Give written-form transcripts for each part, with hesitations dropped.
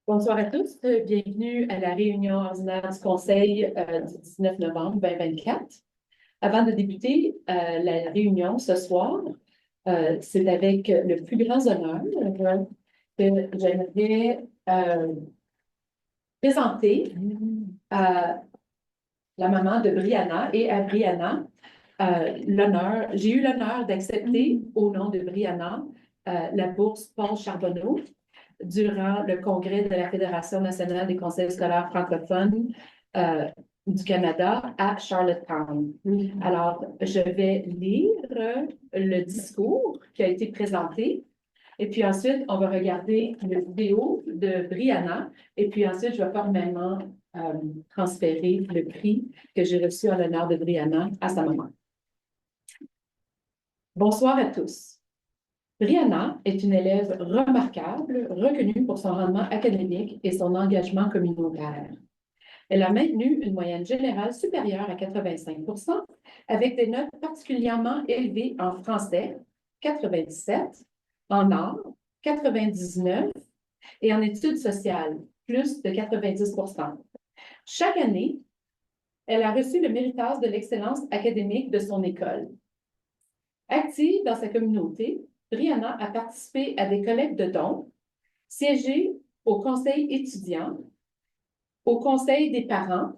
Bonsoir à tous. Bienvenue à la réunion ordinaire du Conseil du 19 novembre 2024. Avant de débuter la réunion ce soir, c'est avec le plus grand honneur que j'aimerais présenter la maman de Brianna et à Brianna j'ai eu l'honneur d'accepter au nom de Brianna la bourse Paul Charbonneau durant le congrès de la Fédération nationale des conseils scolaires francophones euh, du Canada à Charlottetown. Alors, je vais lire le discours qui a été présenté. Et puis ensuite, on va regarder une vidéo de Brianna. Et puis ensuite, je vais formellement transférer le prix que j'ai reçu en l'honneur de Brianna à sa maman. Bonsoir à tous. Brianna est une élève remarquable, reconnue pour son rendement académique et son engagement communautaire. Elle a maintenu une moyenne générale supérieure à 85 avec des notes particulièrement élevées en français, 97, en art, 99 et en études sociales, plus de 90 Chaque année, elle a reçu le méritage de l'excellence académique de son école. Active dans sa communauté, Brianna a participé à des collectes de dons, siégé au conseil étudiant, au conseil des parents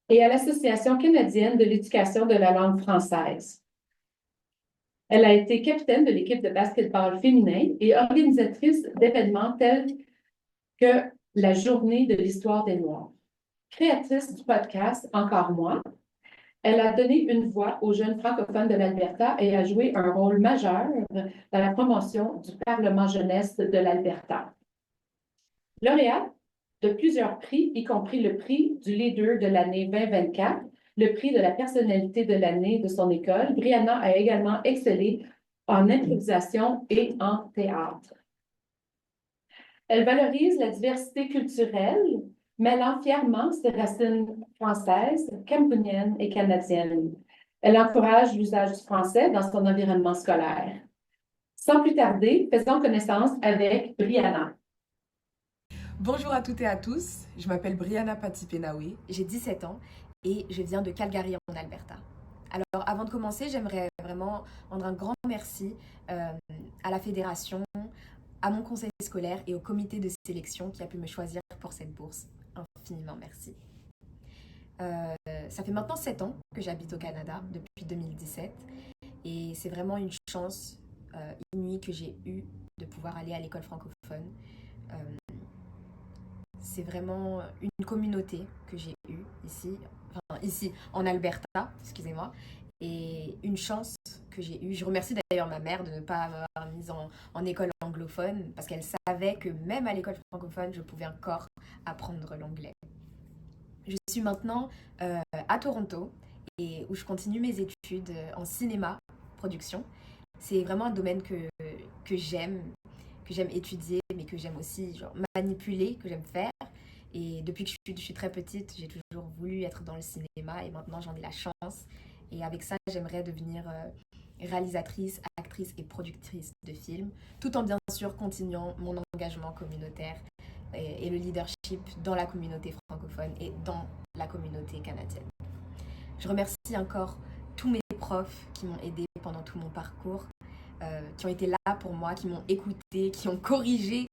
et à l'Association canadienne de l'éducation de la langue française. Elle a été capitaine de l'équipe de basketball féminin et organisatrice d'événements tels que la Journée de l'histoire des Noirs. Créatrice du podcast Encore moi, elle a donné une voix aux jeunes francophones de l'Alberta et a joué un rôle majeur dans la promotion du Parlement jeunesse de l'Alberta. Lauréate de plusieurs prix, y compris le prix du leader de l'année 2024, le prix de la personnalité de l'année de son école, Brianna a également excellé en improvisation et en théâtre. Elle valorise la diversité culturelle, mêlant fièrement ses racines françaises, camerouniennes et canadiennes. Elle encourage l'usage du français dans son environnement scolaire. Sans plus tarder, faisons connaissance avec Brianna. Bonjour à toutes et à tous, je m'appelle Brianna Patipenawe, j'ai 17 ans et je viens de Calgary en Alberta. Alors avant de commencer, j'aimerais vraiment rendre un grand merci à la fédération, à mon conseil scolaire et au comité de sélection qui a pu me choisir pour cette bourse. Infiniment merci. Ça fait maintenant 7 ans que j'habite au Canada, depuis 2017, et c'est vraiment une chance inouïe que j'ai eue de pouvoir aller à l'école francophone. C'est vraiment une communauté que j'ai eue ici en Alberta, excusez-moi, et une chance que j'ai eue. Je remercie d'ailleurs ma mère de ne pas m'avoir mise en école anglophone parce qu'elle savait que même à l'école francophone, je pouvais encore apprendre l'anglais. Je suis maintenant à Toronto et où je continue mes études en cinéma, production. C'est vraiment un domaine que j'aime étudier, mais que j'aime aussi genre, manipuler, que j'aime faire. Et depuis que je suis très petite, j'ai toujours voulu être dans le cinéma et maintenant j'en ai la chance. Et avec ça, j'aimerais devenir réalisatrice, actrice et productrice de films, tout en bien sûr continuant mon engagement communautaire et le leadership dans la communauté francophone et dans la communauté canadienne. Je remercie encore tous mes profs qui m'ont aidé pendant tout mon parcours, qui ont été là pour moi, qui m'ont écouté, qui ont corrigé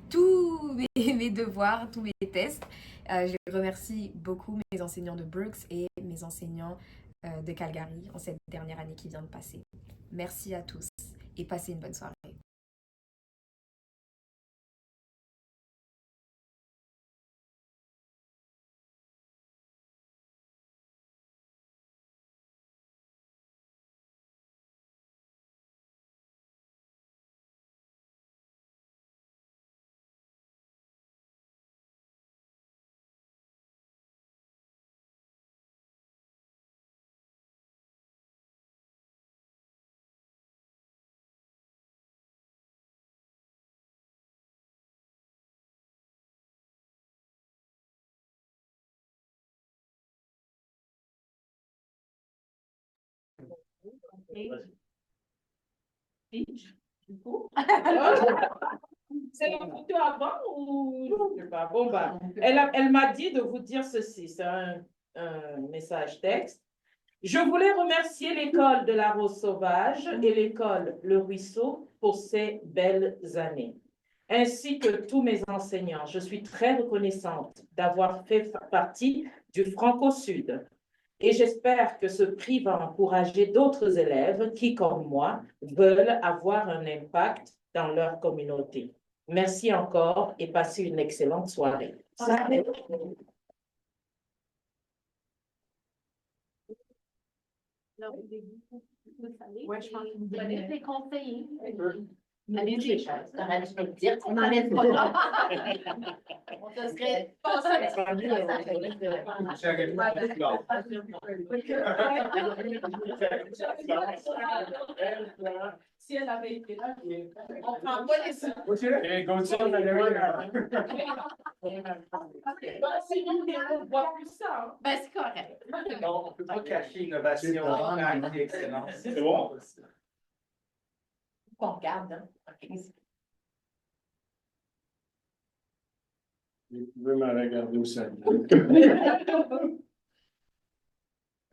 tous mes devoirs, tous mes tests. Je remercie beaucoup mes enseignants de Brooks et mes enseignants de Calgary en cette dernière année qui vient de passer. Merci à tous et passez une bonne soirée. C'est la photo avant ou... pas. Bon, bah, elle m'a dit de vous dire ceci. C'est un message texte. Je voulais remercier l'école de la Rose Sauvage et l'école Le Ruisseau pour ces belles années, ainsi que tous mes enseignants. Je suis très reconnaissante d'avoir fait partie du Franco-Sud et j'espère que ce prix va encourager d'autres élèves qui, comme moi, veulent avoir un impact dans leur communauté. Merci encore et passez une excellente soirée. Ouais, je pense que vous Allez, les conseillers. allez-y. Je vais te dire qu'on n'enlève pas là. On te serait pas Si elle avait été là, on prend pas les on voit plus ça. Ben, c'est correct. Non, on ne peut pas cacher innovation, qualité, excellence. C'est bon? On regarde. Hein. Vous pouvez me regarder aussi.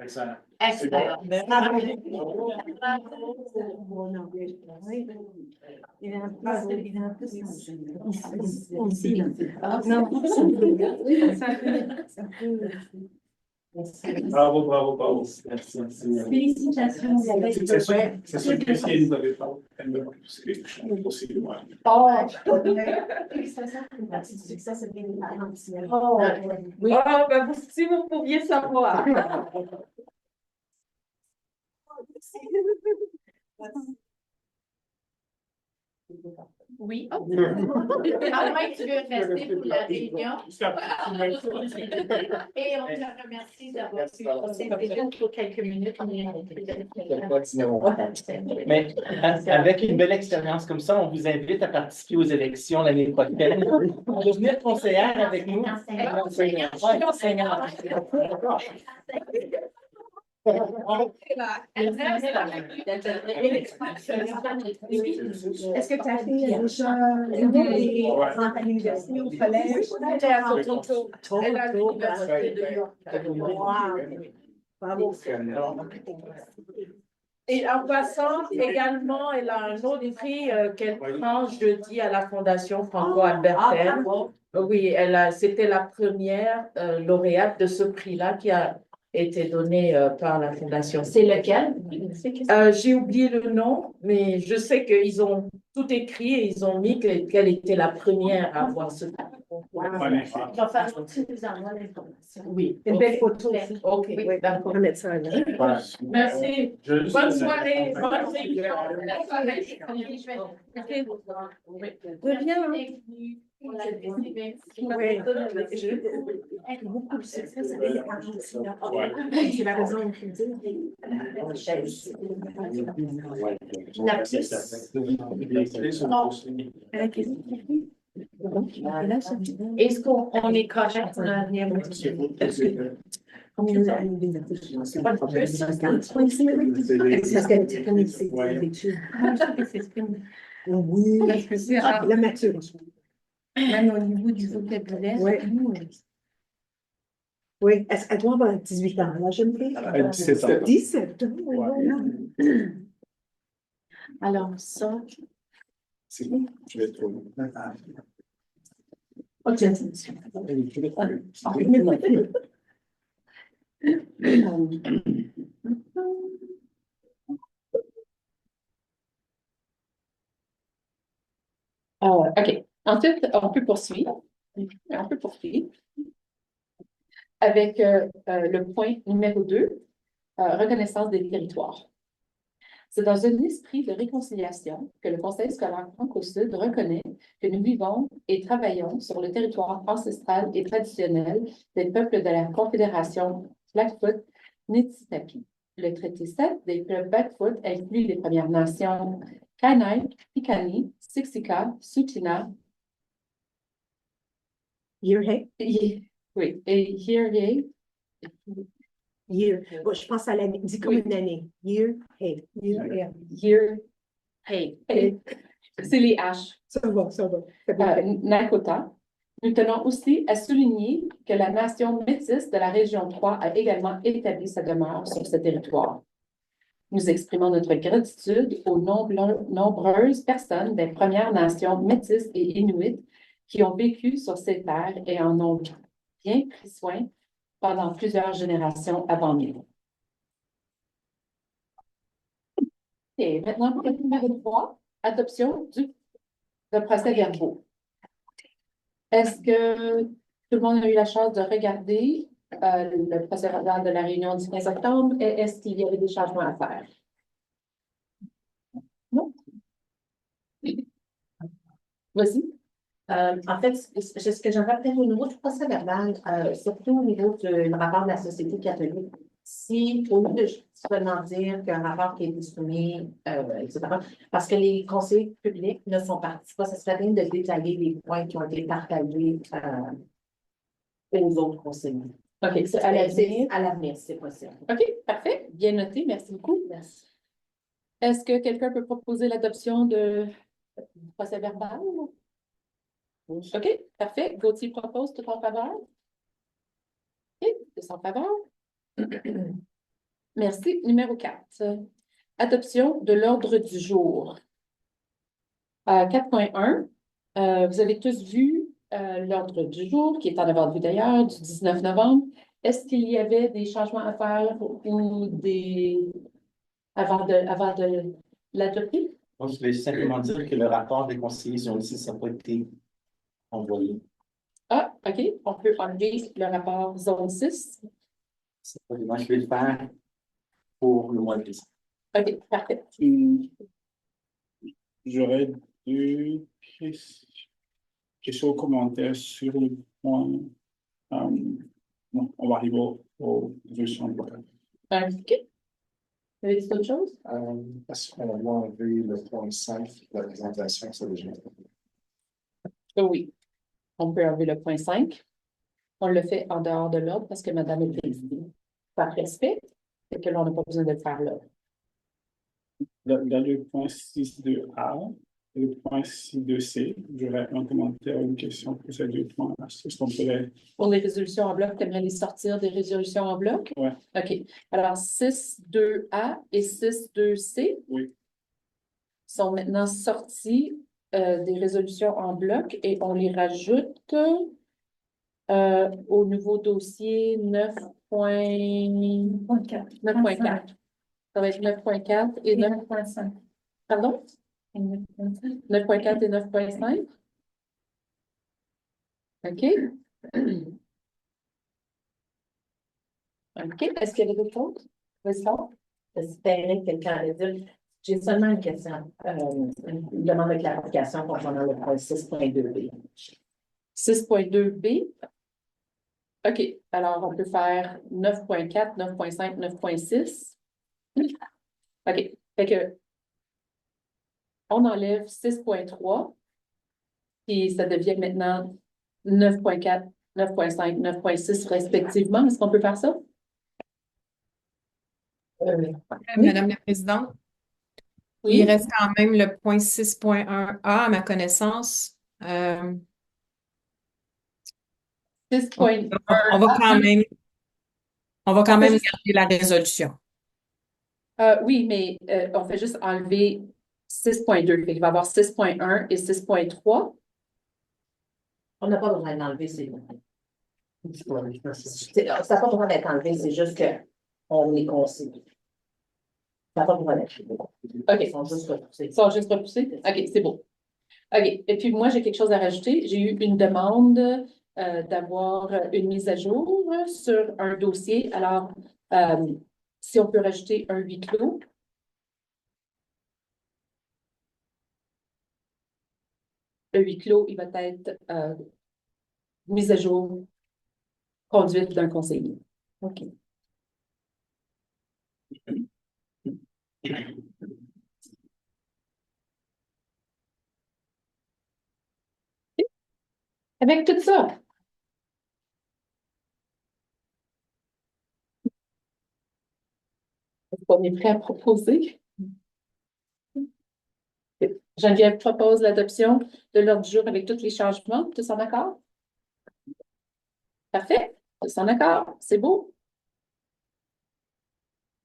Excellent. Excellent. Bravo, bravo, bravo. Merci. Félicitations. C'est sûr que si elle nous avait pas, elle me poussé. Je suis aussi loin. Oui. Oh, ben, si vous pouviez savoir. Oui. À moins que tu veux rester pour la réunion. Et on te remercie d'avoir pu passer pour quelques minutes. Mais avec une belle expérience comme ça, on vous invite à participer aux élections l'année prochaine. Pour devenir conseillère avec nous. Ouais, enseignante. Est-ce que ta fille a déjà rentré à l'université au collège? Elle a l'université de York. Bravo. Et en passant, également, elle a un autre prix qu'elle prend jeudi à la Fondation Franco-Albertaine. Oui, c'était la première lauréate de ce prix-là qui a été donné par la Fondation. C'est lequel? J'ai oublié le nom, mais je sais qu'ils ont tout écrit et ils ont mis qu'elle était la première à avoir ce prix. Magnifique. Je vais faire un petit nous envoie l'information. Oui. Une belle photo. OK, Oui, d'accord. on va mettre ça là. Voilà. Merci. Bonne soirée. Bonne réunion. Reviens, hein. On l'a décidé. Oui. Beaucoup de succès, c'est bien. C'est la raison de le dire. La plus. Est-ce qu'on est correct pour l'avenir? Oui, la mature. Même au niveau du vocabulaire. Oui. Oui, elle doit avoir 18 ans, la jeune fille. 17 ans. 17 ans, voilà. Alors, ça. C'est bon, je vais être trop. Ok. OK. Ensuite, on peut poursuivre. Avec le point numéro 2, reconnaissance des territoires. C'est dans un esprit de réconciliation que le Conseil scolaire Franco-Sud reconnaît que nous vivons et travaillons sur le territoire ancestral et traditionnel des peuples de la Confédération Blackfoot Niitsitapi. Le traité 7 des peuples Blackfoot inclut les Premières Nations Kainai, Piikani, Siksika, Tsuut'ina, Year, oui, et Hiéré. year. Bon, je pense à l'année, dis comme une année. Year, hey. Hey. C'est les H. Ça va, ça va. C'est bon. Nakota, Nous tenons aussi à souligner que la nation métisse de la région 3 a également établi sa demeure sur ce territoire. Nous exprimons notre gratitude aux nombreuses personnes des Premières Nations métisses et inuites qui ont vécu sur ces terres et en ont bien pris soin pendant plusieurs générations avant nous. Et maintenant, pour le numéro 3, adoption de procès-verbaux. Est-ce que tout le monde a eu la chance de regarder le procès-verbal de la réunion du 15 octobre et est-ce qu'il y avait des changements à faire? Non? Vas-y. En fait, ce que j'aimerais peut-être au niveau du procès-verbal, surtout au niveau du rapport de la Société catholique, si au lieu de seulement dire qu'un rapport qui est soumis, etc., parce que les conseillers publics ne sont partis pas, ça serait bien de détailler les points qui ont été partagés aux autres conseillers. OK, c'est à l'avenir. À l'avenir, c'est possible. OK, parfait. Bien noté. Merci beaucoup. Merci. Est-ce que quelqu'un peut proposer l'adoption du procès-verbal? OK, parfait. Gauthier propose tout en faveur? OK, tout en faveur. Merci. Numéro 4. Adoption de l'ordre du jour. 4.1. Vous avez tous vu l'ordre du jour, qui est en avant de vue d'ailleurs, du 19 novembre. Est-ce qu'il y avait des changements à faire ou avant de l'adopter? Moi, je voulais simplement dire que le rapport des conseillers sur le site n'a pas été envoyé. Ah, OK. On peut enlever le rapport zone 6. Moi, je vais le faire pour le mois de décembre. OK, parfait. J'aurais deux questions ou commentaires sur le point. Non, on va arriver aux versions de OK. Vous avez dit autre chose? Est-ce qu'on va enlever le point 5 de la présentation, ça déjà? Oui. On peut enlever le point 5. On le fait en dehors de l'ordre parce que Madame est ici. Par respect, et que l'on n'a pas besoin de le faire là. Dans le point 6.2a et le point 6.2c, j'aurais un commentaire ou une question pour ces deux points. Est-ce qu'on pourrait... Pour les résolutions en bloc, tu aimerais les sortir des résolutions en bloc? Oui. OK. Alors, 6.2a et 6.2c Oui. sont maintenant sortis des résolutions en bloc et on les rajoute au nouveau dossier 9.4. Ça va être 9.4 et 9.5. Pardon? 9.4 et 9.5. OK. OK. Est-ce qu'il y avait d'autres choses? Vas-y, Laure. J'espérais que quelqu'un allait dire. J'ai seulement une question, une demande de clarification concernant le point 6.2b. 6.2b. OK. Alors, on peut faire 9.4, 9.5, 9.6. OK. Fait que on enlève 6.3 puis ça devient maintenant 9.4, 9.5, 9.6 respectivement. Est-ce qu'on peut faire ça? Madame la Présidente, Oui. il reste quand même le point 6.1a à ma connaissance. 6.1. On va quand même garder la résolution. Oui, mais on fait juste enlever 6.2. Il va y avoir 6.1 et 6.3. On n'a pas besoin d'enlever ces. Ça n'a pas besoin d'être enlevé, c'est juste qu'on les consigne. Ça n'a pas besoin d'être enlevé. OK. Ils sont juste repoussés. Ils sont juste repoussés? OK, c'est bon. OK. Et puis, moi, j'ai quelque chose à rajouter. J'ai eu une demande d'avoir une mise à jour sur un dossier. Alors, si on peut rajouter un huis clos. Le huis clos, il va être mise à jour, conduite d'un conseiller. OK. Avec tout ça, est-ce qu'on est prêt à proposer? Geneviève propose l'adoption de l'ordre du jour avec tous les changements. Tous en accord? Parfait. Tous en accord. C'est beau.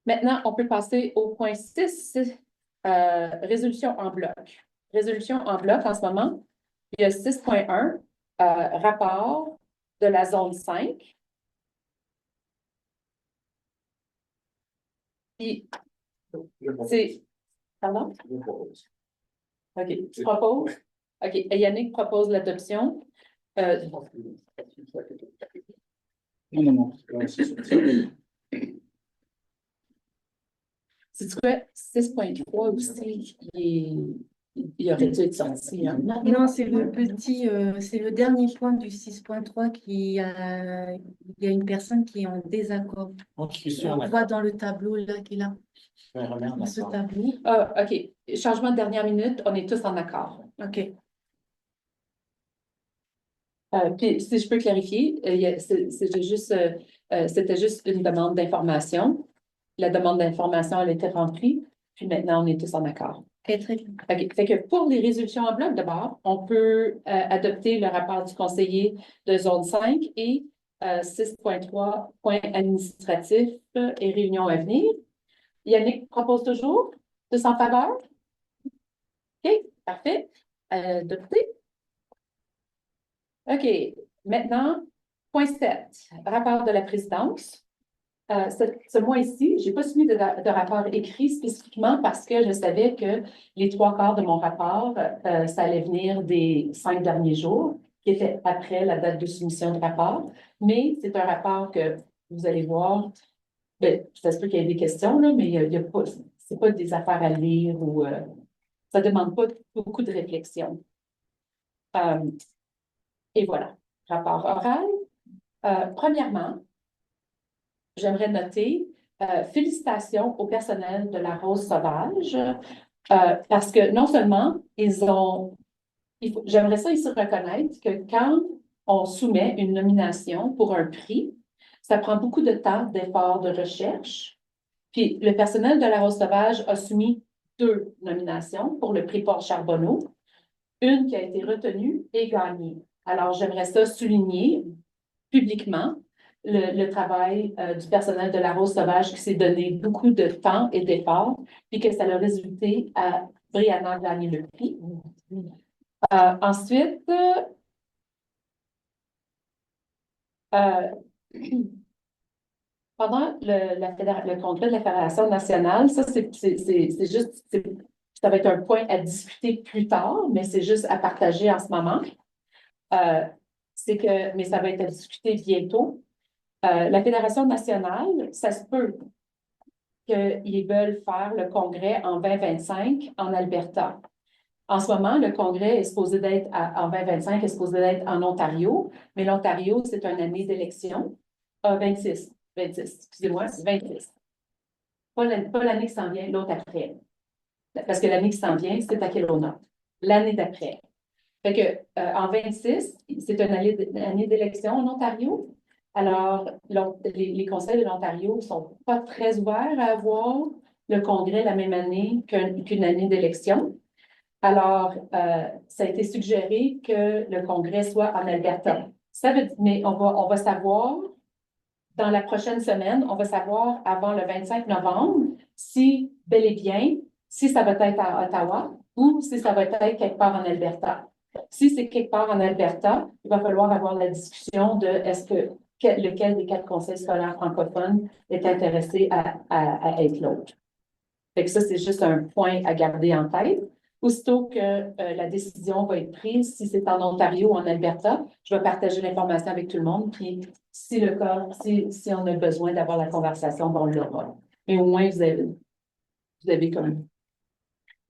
Maintenant, on peut passer au point 6, résolution en bloc. Résolution en bloc en ce moment. Il y a 6.1, rapport de la zone 5. Puis, c'est... Pardon? OK. Tu proposes? OK. Et Yannick propose l'adoption. Non. C'est quoi? 6.3 aussi, il aurait dû être sorti. Hein? Non, c'est le petit, c'est le dernier point du 6.3 il y a une personne qui est en désaccord. Donc, je suis sûr, On voit dans le tableau là qu'il a, dans ce tableau. Ah, OK. Changement de dernière minute, on est tous en accord. OK. Puis, si je peux clarifier, c'était juste une demande d'information. La demande d'information, elle a été remplie, puis maintenant, on est tous en accord. OK, très bien. OK. Fait que pour les résolutions en bloc, d'abord, on peut adopter le rapport du conseiller de zone 5 et 6.3, point administratif et réunion à venir. Yannick propose toujours. Tous en faveur? OK, parfait. Adopté. OK. Maintenant, point 7, rapport de la présidence. Ce mois-ci, je n'ai pas soumis de rapport écrit spécifiquement parce que je savais que les 3/4 de mon rapport, ça allait venir des 5 derniers jours, qui étaient après la date de soumission de rapport. Mais c'est un rapport que vous allez voir. Ben, ça se peut qu'il y ait des questions, là, mais il y a pas, c'est pas des affaires à lire ou ça ne demande pas beaucoup de réflexion. Et voilà, rapport oral. Premièrement, j'aimerais noter félicitations au personnel de la Rose Sauvage parce que non seulement j'aimerais ça ici reconnaître que quand on soumet une nomination pour un prix, ça prend beaucoup de temps, d'efforts, de recherche. Puis le personnel de la Rose Sauvage a soumis 2 nominations pour le prix Paul Charbonneau, une qui a été retenue et gagnée. Alors, j'aimerais ça souligner publiquement le travail du personnel de la Rose Sauvage qui s'est donné beaucoup de temps et d'efforts, puis que ça a résulté à brillamment gagner le prix. Ensuite, pendant le congrès de la Fédération nationale, ça, c'est juste, ça va être un point à discuter plus tard, mais c'est juste à partager en ce moment. Mais ça va être à discuter bientôt. La Fédération nationale, ça se peut qu'ils veulent faire le congrès en 2025 en Alberta. En ce moment, le congrès est supposé d'être en 2025 est supposé d'être en Ontario, mais l'Ontario, c'est une année d'élection. 26, excusez-moi, c'est 26. Pas l'année qui s'en vient, l'autre après. Parce que l'année qui s'en vient, c'est à Kelowna. L'année d'après. Fait que, en 26, c'est une année d'élection en Ontario. Alors, les conseils de l'Ontario ne sont pas très ouverts à avoir le congrès la même année qu'une année d'élection. Alors, ça a été suggéré que le congrès soit en Alberta. Mais on va savoir, dans la prochaine semaine, on va savoir avant le 25 novembre si, bel et bien, si ça va être à Ottawa ou si ça va être quelque part en Alberta. Si c'est quelque part en Alberta, il va falloir avoir la discussion de lequel des 4 conseils scolaires francophones est intéressé à être l'autre. Fait que ça, c'est juste un point à garder en tête. Aussitôt que la décision va être prise, si c'est en Ontario ou en Alberta, je vais partager l'information avec tout le monde. Puis, si on a besoin d'avoir la conversation, on l'aura. Mais au moins, vous avez comme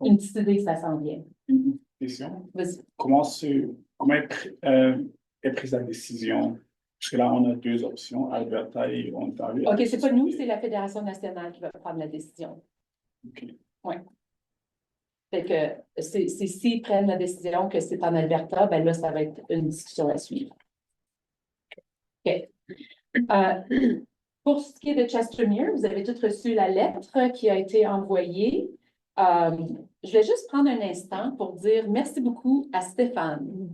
une petite idée que ça s'en vient. Une question. Vas-y. Comment est prise la décision? Parce que là, on a 2 options, Alberta et Ontario. OK, c'est pas nous, c'est la Fédération nationale qui va prendre la décision. OK. Oui. Fait que s'ils prennent la décision que c'est en Alberta, ben là, ça va être une discussion à suivre. OK. Pour ce qui est de Chestermere, vous avez tous reçu la lettre qui a été envoyée. Je vais juste prendre un instant pour dire merci beaucoup à Stéphane.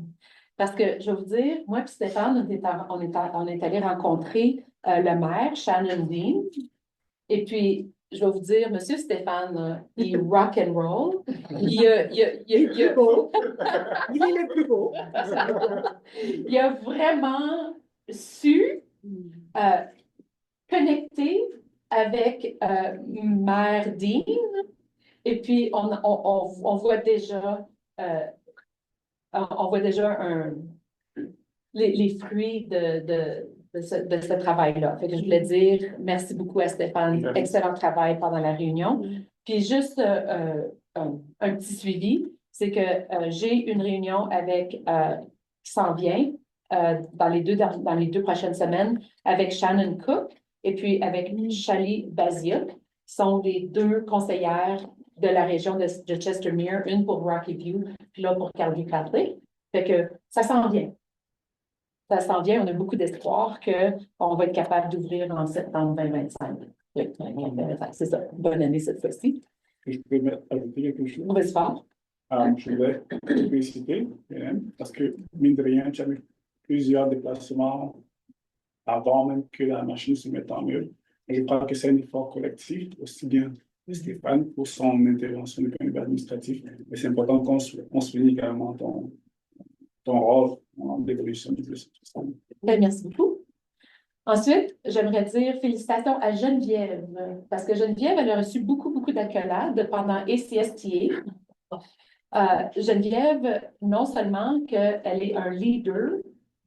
Parce que, je vais vous dire, moi et Stéphane, on est allé rencontrer le maire, Shannon Dean. Et puis, je vais vous dire, Monsieur Stéphane, il rock and roll. Il est le plus beau. Il a vraiment su connecter avec Mère Dean. Et puis, on voit déjà, les fruits de ce travail-là. Fait que je voulais dire merci beaucoup à Stéphane. Excellent travail pendant la réunion. Puis juste un petit suivi, c'est que j'ai une réunion qui s'en vient dans les deux prochaines semaines avec Shannon Cook et puis avec Shali Basiuk, qui sont les deux conseillères de la région de Chestermere, une pour Rocky View, puis l'autre pour Calgary Catholic. Fait que ça s'en vient. Ça s'en vient, on a beaucoup d'espoir qu'on va être capable d'ouvrir en septembre 2025. C'est ça, bonne année cette fois-ci. Je peux ajouter quelque chose? On va se faire. Je voulais te féliciter, Hélène, parce que, mine de rien, tu as eu plusieurs déplacements avant même que la machine se mette en œuvre. Je crois que c'est un effort collectif, aussi bien Stéphane pour son intervention du point de vue administratif, mais c'est important qu'on souligne également ton rôle en l'évolution du système. Merci beaucoup. Ensuite, j'aimerais dire félicitations à Geneviève, parce que Geneviève, elle a reçu beaucoup d'accolades pendant ACSTA. Geneviève, non seulement qu'elle est un leader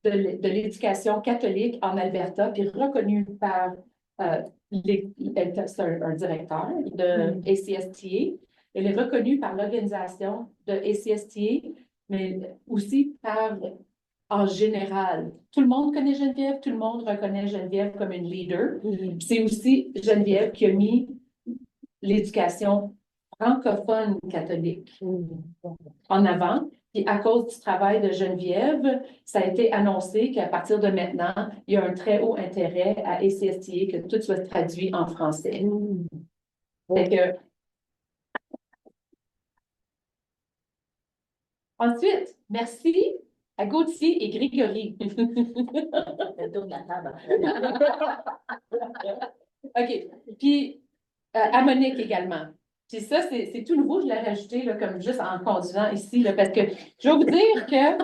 de l'éducation catholique en Alberta, puis reconnue par un directeur de ACSTA. Elle est reconnue par l'organisation de ACSTA, mais aussi en général. Tout le monde connaît Geneviève, tout le monde reconnaît Geneviève comme une leader. C'est aussi Geneviève qui a mis l'éducation francophone catholique en avant. Puis à cause du travail de Geneviève, ça a été annoncé qu'à partir de maintenant, il y a un très haut intérêt à ACSTA que tout soit traduit en français. Fait que... Ensuite, merci à Gauthier et Grégory. OK. Puis à Monique également. Puis ça, c'est tout nouveau, je l'ai rajouté là, comme juste en conduisant ici, là, parce que je vais vous dire que...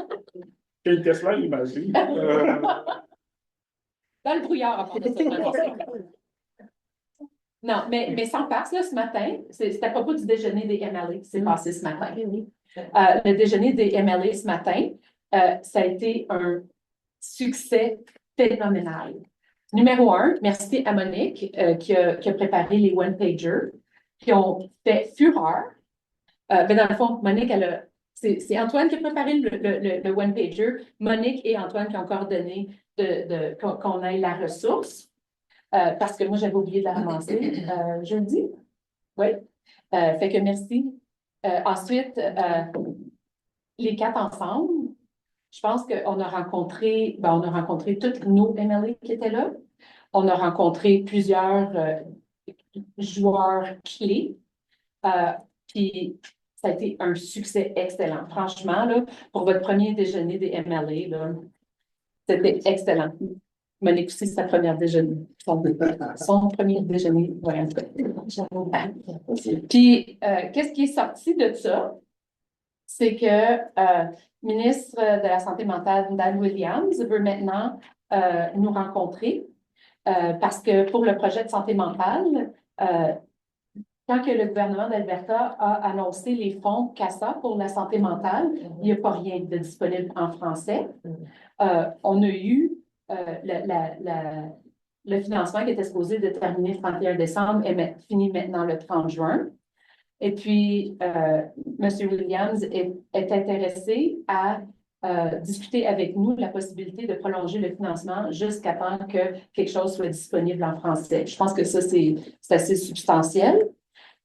Quel Tesla, imagine. Dans le brouillard, après de ça. Non, mais sans farce, là, ce matin, c'est à propos du déjeuner des MLA qui s'est passé ce matin. Le déjeuner des MLA ce matin, ça a été un succès phénoménal. Numéro 1, merci à Monique qui a préparé les one-pagers qui ont fait fureur. Mais dans le fond, Monique, c'est Antoine qui a préparé le one-pager. Monique et Antoine qui ont coordonné qu'on ait la ressource. Parce que moi, j'avais oublié de la ramasser jeudi. Oui. Fait que merci. Ensuite, les 4 ensemble, je pense qu'on a rencontré, on a rencontré tous nos MLA qui étaient là. On a rencontré plusieurs joueurs clés. Puis, ça a été un succès excellent. Franchement, là, pour votre premier déjeuner des MLA, là, c'était excellent. Monique aussi, sa première déjeuner. Son premier déjeuner. Ouais, en tout cas. Puis, qu'est-ce qui est sorti de ça? C'est que ministre de la Santé mentale, Dan Williams, veut maintenant nous rencontrer parce que pour le projet de santé mentale, quand que le gouvernement d'Alberta a annoncé les fonds CASA pour la santé mentale, il n'y a pas rien de disponible en français. On a eu le financement qui était supposé de terminer le 31 décembre et finit maintenant le 30 juin. Et puis, M. Williams est intéressé à discuter avec nous la possibilité de prolonger le financement jusqu'à temps que quelque chose soit disponible en français. Je pense que ça, c'est assez substantiel.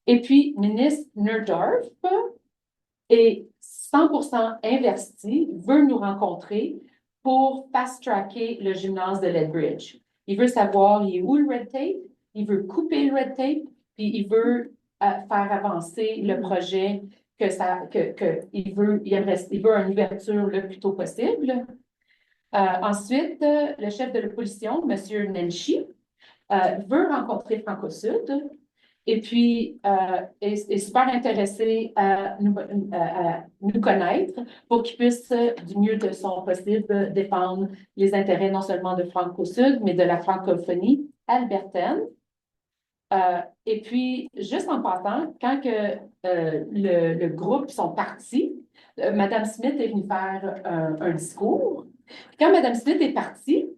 Et puis, ministre Neudorf est 100% investi, veut nous rencontrer pour fast-tracker le gymnase de Lethbridge. Il veut savoir, il est où le red tape, il veut couper le red tape, puis il veut faire avancer le projet il veut une ouverture le plus tôt possible. Ensuite, le chef de l'opposition, M. Nenshi, veut rencontrer Franco-Sud et puis est super intéressé à nous connaître pour qu'il puisse, du mieux de son possible, défendre les intérêts non seulement de Franco-Sud, mais de la francophonie albertaine. Et puis, juste en passant, quand le groupe sont partis, Mme Smith est venue faire un discours. Quand Mme Smith est partie,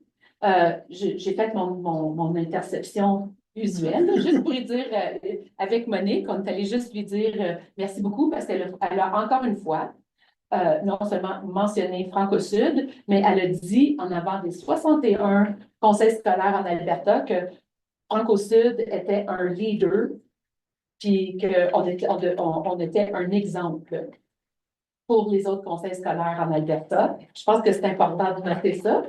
j'ai fait mon interception usuelle, juste pour lui dire, avec Monique, on est allé juste lui dire merci beaucoup parce qu'elle a encore une fois non seulement mentionné Franco-Sud, mais elle a dit en avant des 61 conseils scolaires en Alberta que Franco-Sud était un leader, puis qu'on était un exemple pour les autres conseils scolaires en Alberta. Je pense que c'est important de noter ça.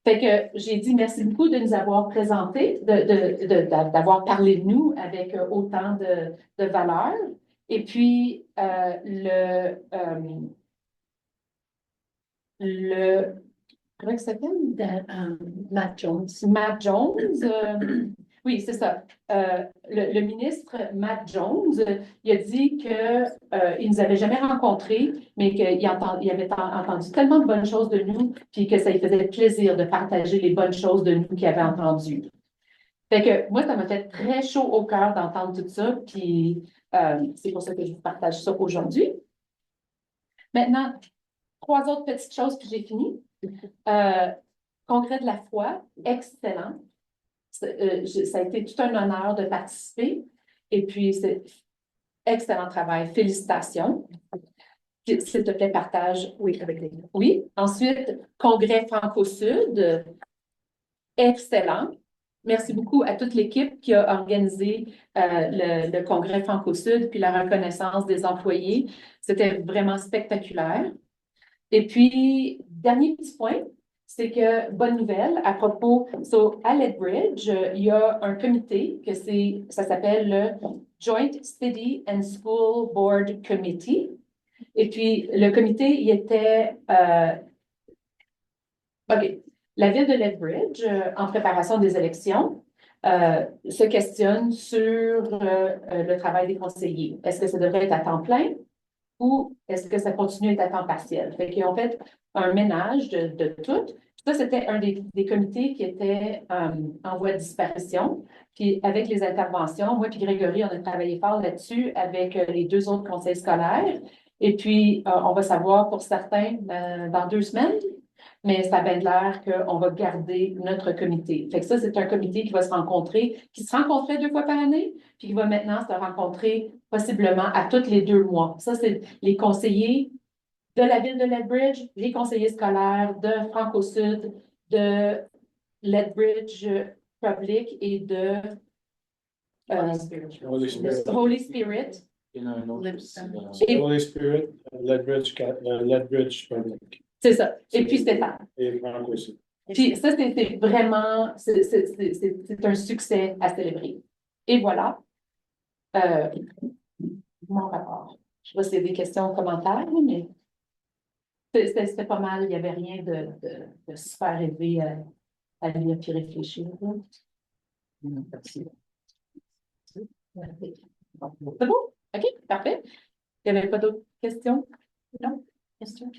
Fait que j'ai dit merci beaucoup de nous avoir présenté, d'avoir parlé de nous avec autant de valeur. Et puis, comment il s'appelle? Matt Jones. Matt Jones. Oui, c'est ça. Le ministre Matt Jones, il a dit qu'il ne nous avait jamais rencontrés, mais qu'il avait entendu tellement de bonnes choses de nous, puis que ça lui faisait plaisir de partager les bonnes choses de nous qu'il avait entendues. Fait que moi, ça m'a fait très chaud au cœur d'entendre tout ça, puis c'est pour ça que je vous partage ça aujourd'hui. Maintenant, 3 autres petites choses, puis j'ai fini. Congrès de la foi, excellent. Ça a été tout un honneur de participer. Et puis, c'est excellent travail. Félicitations. S'il te plaît, partage. Oui, avec les. Oui. Ensuite, Congrès Franco-Sud, excellent. Merci beaucoup à toute l'équipe qui a organisé le Congrès Franco-Sud puis la reconnaissance des employés. C'était vraiment spectaculaire. Et puis, dernier petit point, c'est que, bonne nouvelle, à propos, à Lethbridge, il y a un comité ça s'appelle le Joint City and School Board Committee. Et puis, le comité, il était, OK, la ville de Lethbridge, en préparation des élections, se questionne sur le travail des conseillers. Est-ce que ça devrait être à temps plein? Ou est-ce que ça continue à être à temps partiel? Fait qu'ils ont fait un ménage de tout. Ça, c'était un des comités qui était en voie de disparition. Puis avec les interventions, moi et Grégory, on a travaillé fort là-dessus avec les 2 autres conseils scolaires. Et puis, on va savoir pour certains dans 2 semaines, mais ça a bien l'air qu'on va garder notre comité. Fait que ça, c'est un comité qui va se rencontrer, qui se rencontrait 2 fois par année, puis qui va maintenant se rencontrer possiblement à tous les 2 mois. Ça, c'est les conseillers de la ville de Lethbridge, les conseillers scolaires de Franco-Sud, de Lethbridge Public et de Holy Spirit. Il y en a un autre aussi. Holy Spirit, Lethbridge Public. C'est ça. Et puis Stéphane. Et Franco-Sud. Puis ça, c'est vraiment, c'est un succès à célébrer. Et voilà. Mon rapport. Je ne sais pas s'il y a des questions ou commentaires, mais c'était pas mal. Il n'y avait rien de super élevé à lire puis réfléchir. Merci. C'est bon? OK, parfait. Il n'y avait pas d'autres questions? Non? Questions?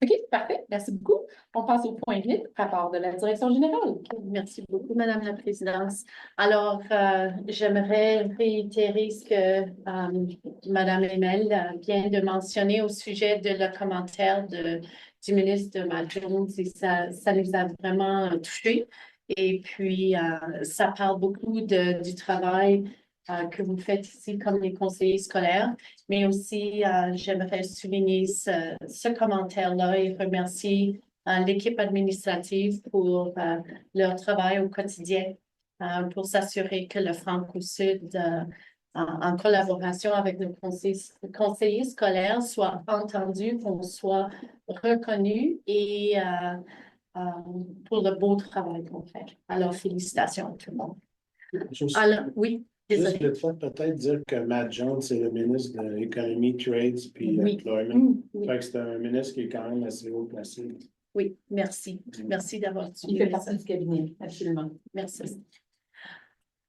OK, parfait. Merci beaucoup. On passe au point 8, rapport de la direction générale. Merci beaucoup, Madame la Présidente. Alors, j'aimerais réitérer ce que Madame Emel vient de mentionner au sujet de le commentaire du ministre Matt Jones. Et ça nous a vraiment touchés. Et puis, ça parle beaucoup du travail que vous faites ici comme les conseillers scolaires, mais aussi j'aimerais souligner ce commentaire-là et remercier l'équipe administrative pour leur travail au quotidien pour s'assurer que le Franco-Sud, en collaboration avec nos conseillers scolaires, soit entendu, qu'on soit reconnu et pour le beau travail qu'on fait. Alors, félicitations à tout le monde. Juste Alors, oui. Juste Désolée. le fait peut-être dire que Matt Jones, c'est le ministre de l'Économie, Trades puis Oui. Employment. Oui. Fait que c'est un ministre qui est quand même assez haut placé. Oui, merci. Merci d'avoir Il souligné fait ça. partie du cabinet, absolument. Merci.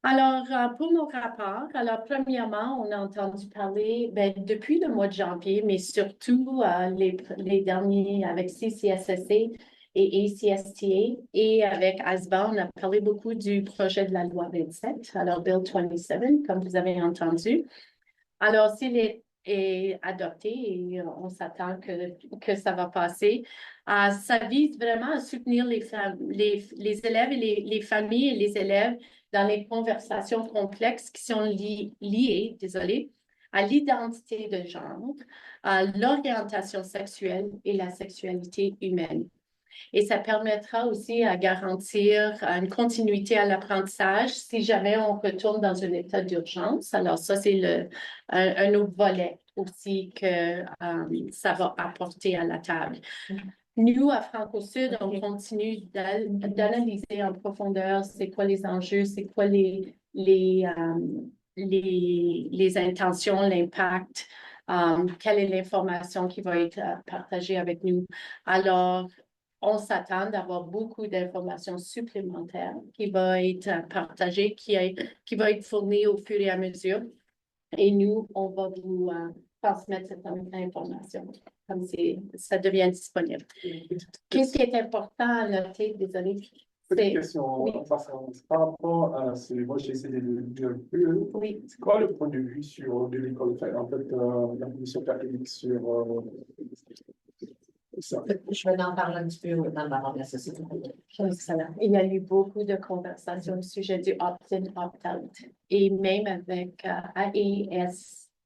Alors, pour mon rapport, alors premièrement, on a entendu parler depuis le mois de janvier, mais surtout les derniers avec CCSSA et ACSTA et avec ASBA, on a parlé beaucoup du projet de la loi 27, alors Bill 27, comme vous avez entendu. Alors, s'il est adopté et on s'attend que ça va passer, ça vise vraiment à soutenir les élèves et les familles et les élèves dans les conversations complexes qui sont liées, à l'identité de genre, à l'orientation sexuelle et la sexualité humaine. Et ça permettra aussi à garantir une continuité à l'apprentissage si jamais on retourne dans un état d'urgence. Alors ça, c'est un autre volet aussi que ça va apporter à la table. Nous, à Franco-Sud, on continue d'analyser en profondeur c'est quoi les enjeux, c'est quoi les intentions, l'impact, quelle est l'information qui va être partagée avec nous. Alors, on s'attend d'avoir beaucoup d'informations supplémentaires qui vont être partagées, qui vont être fournies au fur et à mesure. Et nous, on va vous transmettre cette information comme ça devient disponible. Qu'est-ce qui est important à noter? Désolée. Petite question, Oui. par rapport à moi j'ai essayé de dire un peu, Oui. c'est quoi le point de vue de l'école, en fait, la commission catholique sur ça? Je vais en parler un petit peu dans le rapport de la société. Excellent. Il y a eu beaucoup de conversations au sujet du opt-in, opt-out. Et même avec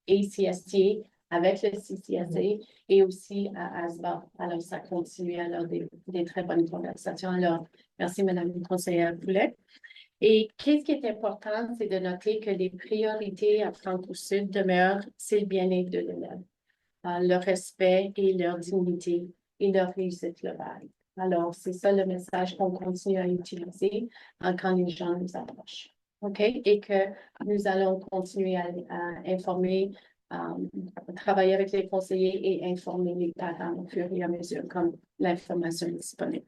ACSTA, avec le CCSA et aussi à ASBA. Alors, ça continue. Alors, des très bonnes conversations. Alors, merci, Madame la conseillère Poulet. Et qu'est-ce qui est important, c'est de noter que les priorités à Franco-Sud demeurent, c'est le bien-être de l'élève, leur respect et leur dignité et leur réussite globale. Alors, c'est ça le message qu'on continue à utiliser quand les gens nous approchent. OK? Et que nous allons continuer à informer, travailler avec les conseillers et informer les parents au fur et à mesure comme l'information est disponible.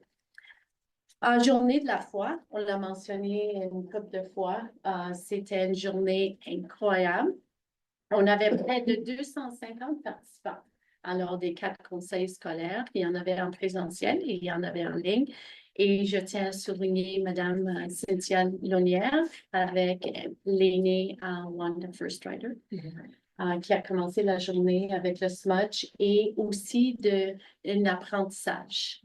En journée de la foi, on l'a mentionné une couple de fois, c'était une journée incroyable. On avait près de 250 participants. Alors, des 4 conseils scolaires, il y en avait en présentiel et il y en avait en ligne. Et je tiens à souligner Mme Cynthia Launière avec l'aînée Wanda First Rider, qui a commencé la journée avec le smudge et aussi un apprentissage.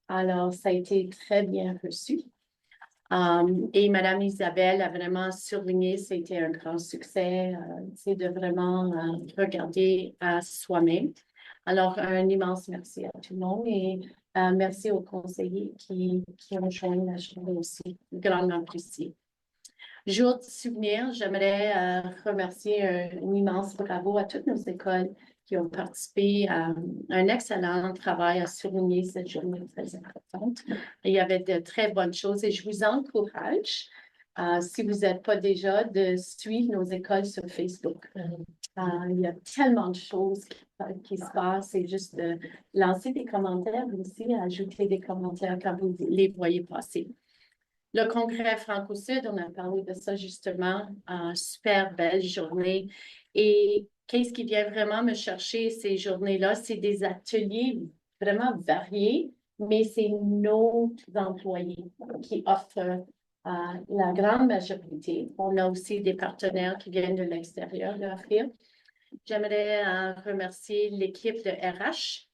Alors, ça a été très bien reçu. Et Mme Isabelle a vraiment souligné, c'était un grand succès, c'est de vraiment regarder à soi-même. Alors, un immense merci à tout le monde et merci aux conseillers qui ont joint la journée aussi, grandement apprécié. Jour du souvenir, j'aimerais remercier un immense bravo à toutes nos écoles qui ont participé à un excellent travail à souligner cette journée très importante. Il y avait de très bonnes choses et je vous encourage, si vous n'êtes pas déjà, de suivre nos écoles sur Facebook. Il y a tellement de choses qui se passent et juste de lancer des commentaires aussi, ajouter des commentaires quand vous les voyez passer. Le congrès Franco-Sud, on a parlé de ça justement, super belle journée. Et qu'est-ce qui vient vraiment me chercher ces journées-là? C'est des ateliers vraiment variés, mais c'est nos employés qui offrent la grande majorité. On a aussi des partenaires qui viennent de l'extérieur l'offrir. J'aimerais remercier l'équipe de RH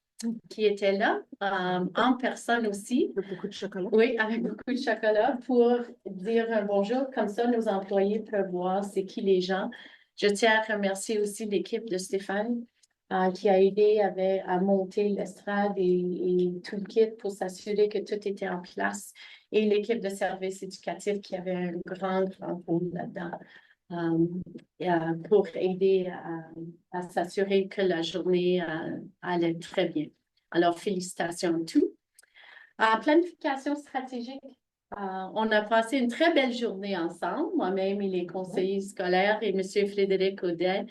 qui était là, en personne aussi. Avec beaucoup de chocolat. Oui, avec beaucoup de chocolat pour dire un bonjour. Comme ça, nos employés peuvent voir c'est qui les gens. Je tiens à remercier aussi l'équipe de Stéphane qui a aidé à monter l'estrade et tout le kit pour s'assurer que tout était en place. Et l'équipe de services éducatifs qui avait un grand rôle là-dedans. Pour aider à s'assurer que la journée allait très bien. Alors, félicitations à tous. Planification stratégique. On a passé une très belle journée ensemble, moi-même et les conseillers scolaires et M. Frédéric Audet.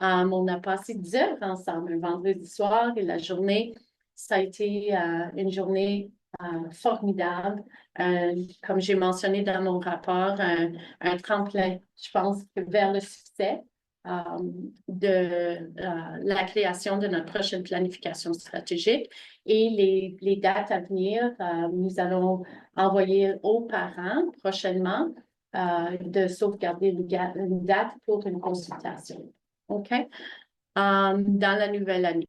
On a passé 10 heures ensemble un vendredi soir et la journée, ça a été une journée formidable. Comme j'ai mentionné dans mon rapport, un tremplin, je pense, vers le succès de la création de notre prochaine planification stratégique. Et les dates à venir, nous allons envoyer aux parents prochainement de sauvegarder une date pour une consultation. OK? Dans la nouvelle année.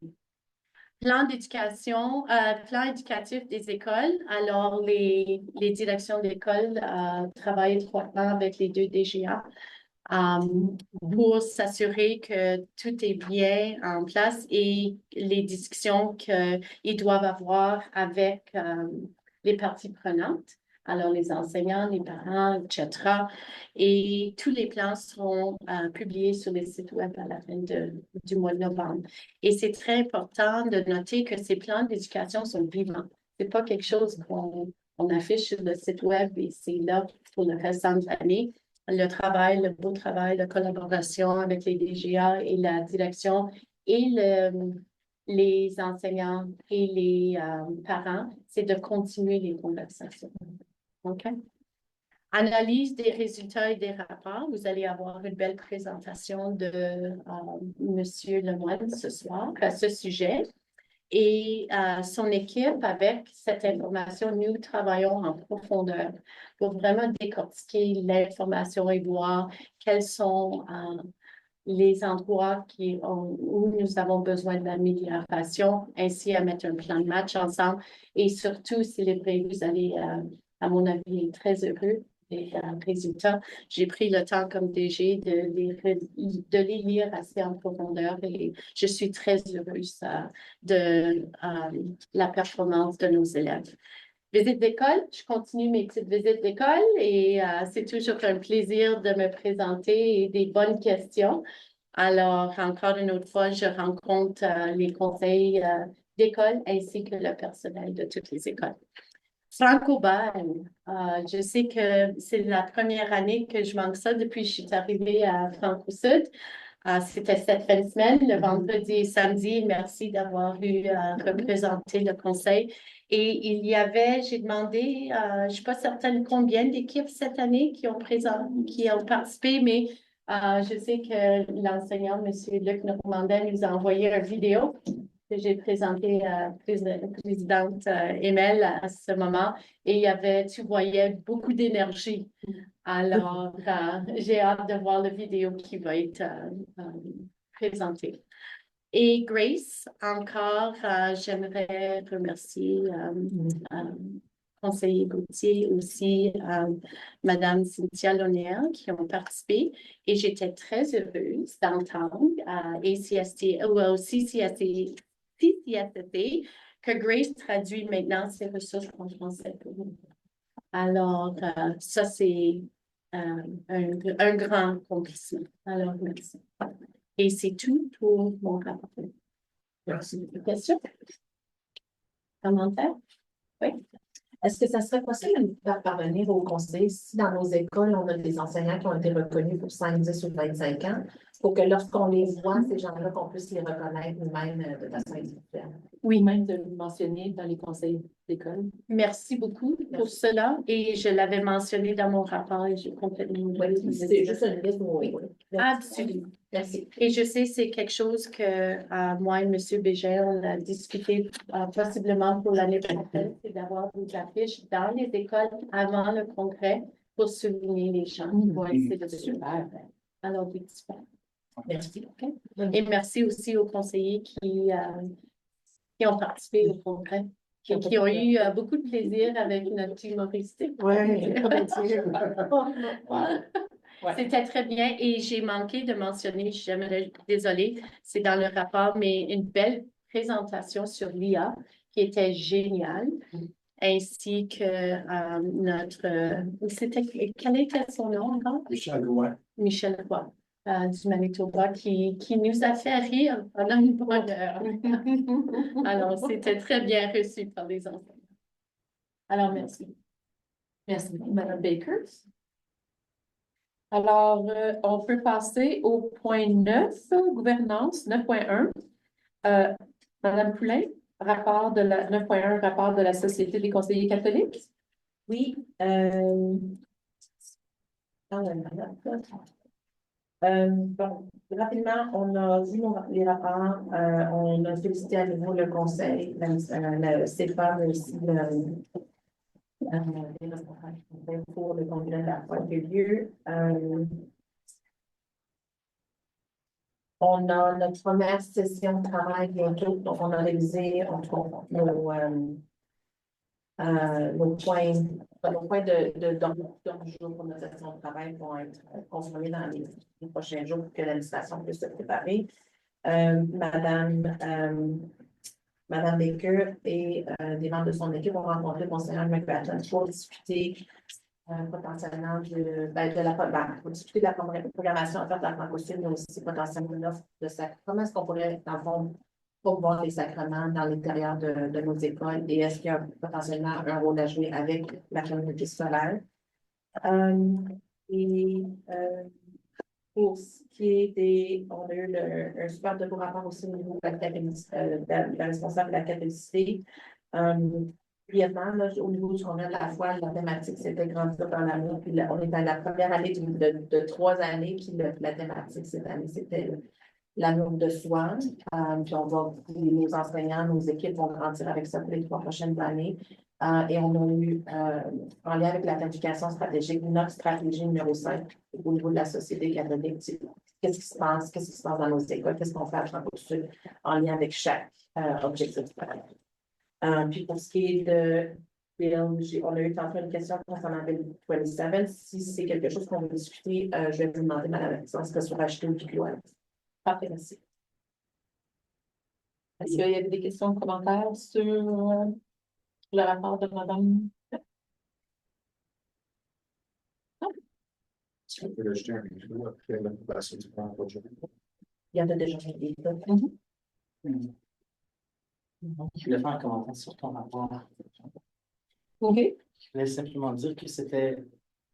Plan d'éducation, plan éducatif des écoles. Alors, les directions d'école travaillent étroitement avec les 2 DGA pour s'assurer que tout est bien en place et les discussions qu'ils doivent avoir avec les parties prenantes, alors les enseignants, les parents, etc. Et tous les plans seront publiés sur les sites web à la fin du mois de novembre. Et c'est très important de noter que ces plans d'éducation sont vivants. Ce n'est pas quelque chose qu'on affiche sur le site web et c'est là pour le restant de l'année. Le beau travail de collaboration avec les DGA et la direction et les enseignants et les parents, c'est de continuer les conversations. OK? Analyse des résultats et des rapports. Vous allez avoir une belle présentation de M. Lemoine ce soir à ce sujet. Et son équipe, avec cette information, nous travaillons en profondeur pour vraiment décortiquer l'information et voir quels sont les endroits où nous avons besoin d'amélioration, ainsi à mettre un plan de match ensemble et surtout célébrer. Vous allez, à mon avis, être très heureux des résultats. J'ai pris le temps comme DG de les lire assez en profondeur et je suis très heureuse de la performance de nos élèves. Visite d'école, je continue mes petites visites d'école et c'est toujours un plaisir de me présenter et des bonnes questions. Alors, encore une autre fois, je rencontre les conseils d'école ainsi que le personnel de toutes les écoles. Franco-Bal, je sais que c'est la première année que je manque ça depuis que je suis arrivée à Franco-Sud. C'était cette fin de semaine, le vendredi et samedi. Merci d'avoir eu représenté le conseil. Et il y avait, j'ai demandé, je ne suis pas certaine combien d'équipes cette année qui ont participé, mais je sais que l'enseignant, M. Luc Normandin, nous a envoyé une vidéo que j'ai présentée à la présidente Emel à ce moment. Et tu voyais beaucoup d'énergie. Alors, j'ai hâte de voir la vidéo qui va être présentée. Et Grace, encore, j'aimerais remercier conseiller Gauthier, aussi Madame Cynthia Lonnier qui ont participé. Et j'étais très heureuse d'entendre à CCST que Grace traduit maintenant ses ressources en français pour nous. Alors, ça, c'est un grand accomplissement. Alors, merci. Et c'est tout pour mon rapport. Merci. Questions? Commentaires? Oui. Est-ce que ça serait possible de nous faire parvenir au conseil si dans nos écoles, on a des enseignants qui ont été reconnus pour 5, 10 ou 25 ans, pour que lorsqu'on les voit, ces gens-là, qu'on puisse les reconnaître nous-mêmes de façon individuelle? Oui, même de le mentionner dans les conseils d'école. Merci beaucoup pour cela. Et je l'avais mentionné dans mon rapport et j'ai complètement oublié. Oui, c'est juste une liste. Oui. Absolument. Merci. Et je sais, c'est quelque chose que moi et M. Bégin, on a discuté possiblement pour l'année prochaine, c'est d'avoir des affiches dans les écoles avant le congrès pour souligner les gens. Oui, c'est super. Alors, oui, super. Merci. Okay. Et merci aussi aux conseillers qui ont participé au congrès et qui ont eu beaucoup de plaisir avec notre humoristique. Oui, C'était très bien et j'ai manqué de mentionner, je suis désolée, c'est dans le rapport, mais une belle présentation sur l'IA qui était géniale, ainsi que quel était son nom encore? Michel Roy. Michel Roy. Du Manitoba qui nous a fait rire pendant une bonne heure. Alors, c'était très bien reçu par les enfants. Alors, merci. Merci beaucoup, Madame Baker. Alors, on peut passer au point 9, gouvernance 9.1. Madame Poulain, 9.1, rapport de la Société des conseillers catholiques. Oui. Bon, rapidement, on a vu les rapports, on a félicité à nouveau le conseil, le CEPA, mais aussi les responsables pour le congrès de la foi qui a eu lieu. On a notre première session de travail bientôt, donc on a révisé nos points d'ordre du jour pour notre session de travail vont être consommés dans les prochains jours pour que l'administration puisse se préparer. Madame Baker et des membres de son équipe ont rencontré le conseiller McBatton pour discuter potentiellement pour discuter de la programmation en fait de la francophonie, mais aussi potentiellement une offre de sacrement. Comment est-ce qu'on pourrait, dans le fond, promouvoir les sacrements dans l'intérieur de nos écoles et est-ce qu'il y a potentiellement un rôle à jouer avec la communauté scolaire? Pour ce qui est on a eu un super de beau rapport aussi au niveau de la responsable de la catholicité. Brièvement, là, au niveau du congrès de la foi, la thématique, c'était grandi dans l'amour. Puis on est à la première année de 3 années, puis la thématique cette année, c'était l'amour de soi. Puis nos enseignants, nos équipes vont grandir avec ça pour les 3 prochaines années. Et on a eu, en lien avec la planification stratégique, notre stratégie numéro 5 au niveau de la société catholique. Qu'est-ce qui se passe? Qu'est-ce qui se passe dans nos écoles? Qu'est-ce qu'on fait à Franco-Sud en lien avec chaque objectif? Puis pour ce qui est de Bill, on a eu tantôt une question concernant Bill 27. Si c'est quelque chose qu'on veut discuter, je vais vous demander, Madame la Présidente, ce que sur acheter ou du parfait, merci. Est-ce qu'il y avait des questions ou commentaires sur le rapport de Madame? Est-ce qu'on peut ajouter un vidéo après l'approbation du plan de projet? Il y en a déjà des Je voulais faire un commentaire sur ton rapport. OK. Je voulais simplement dire que c'était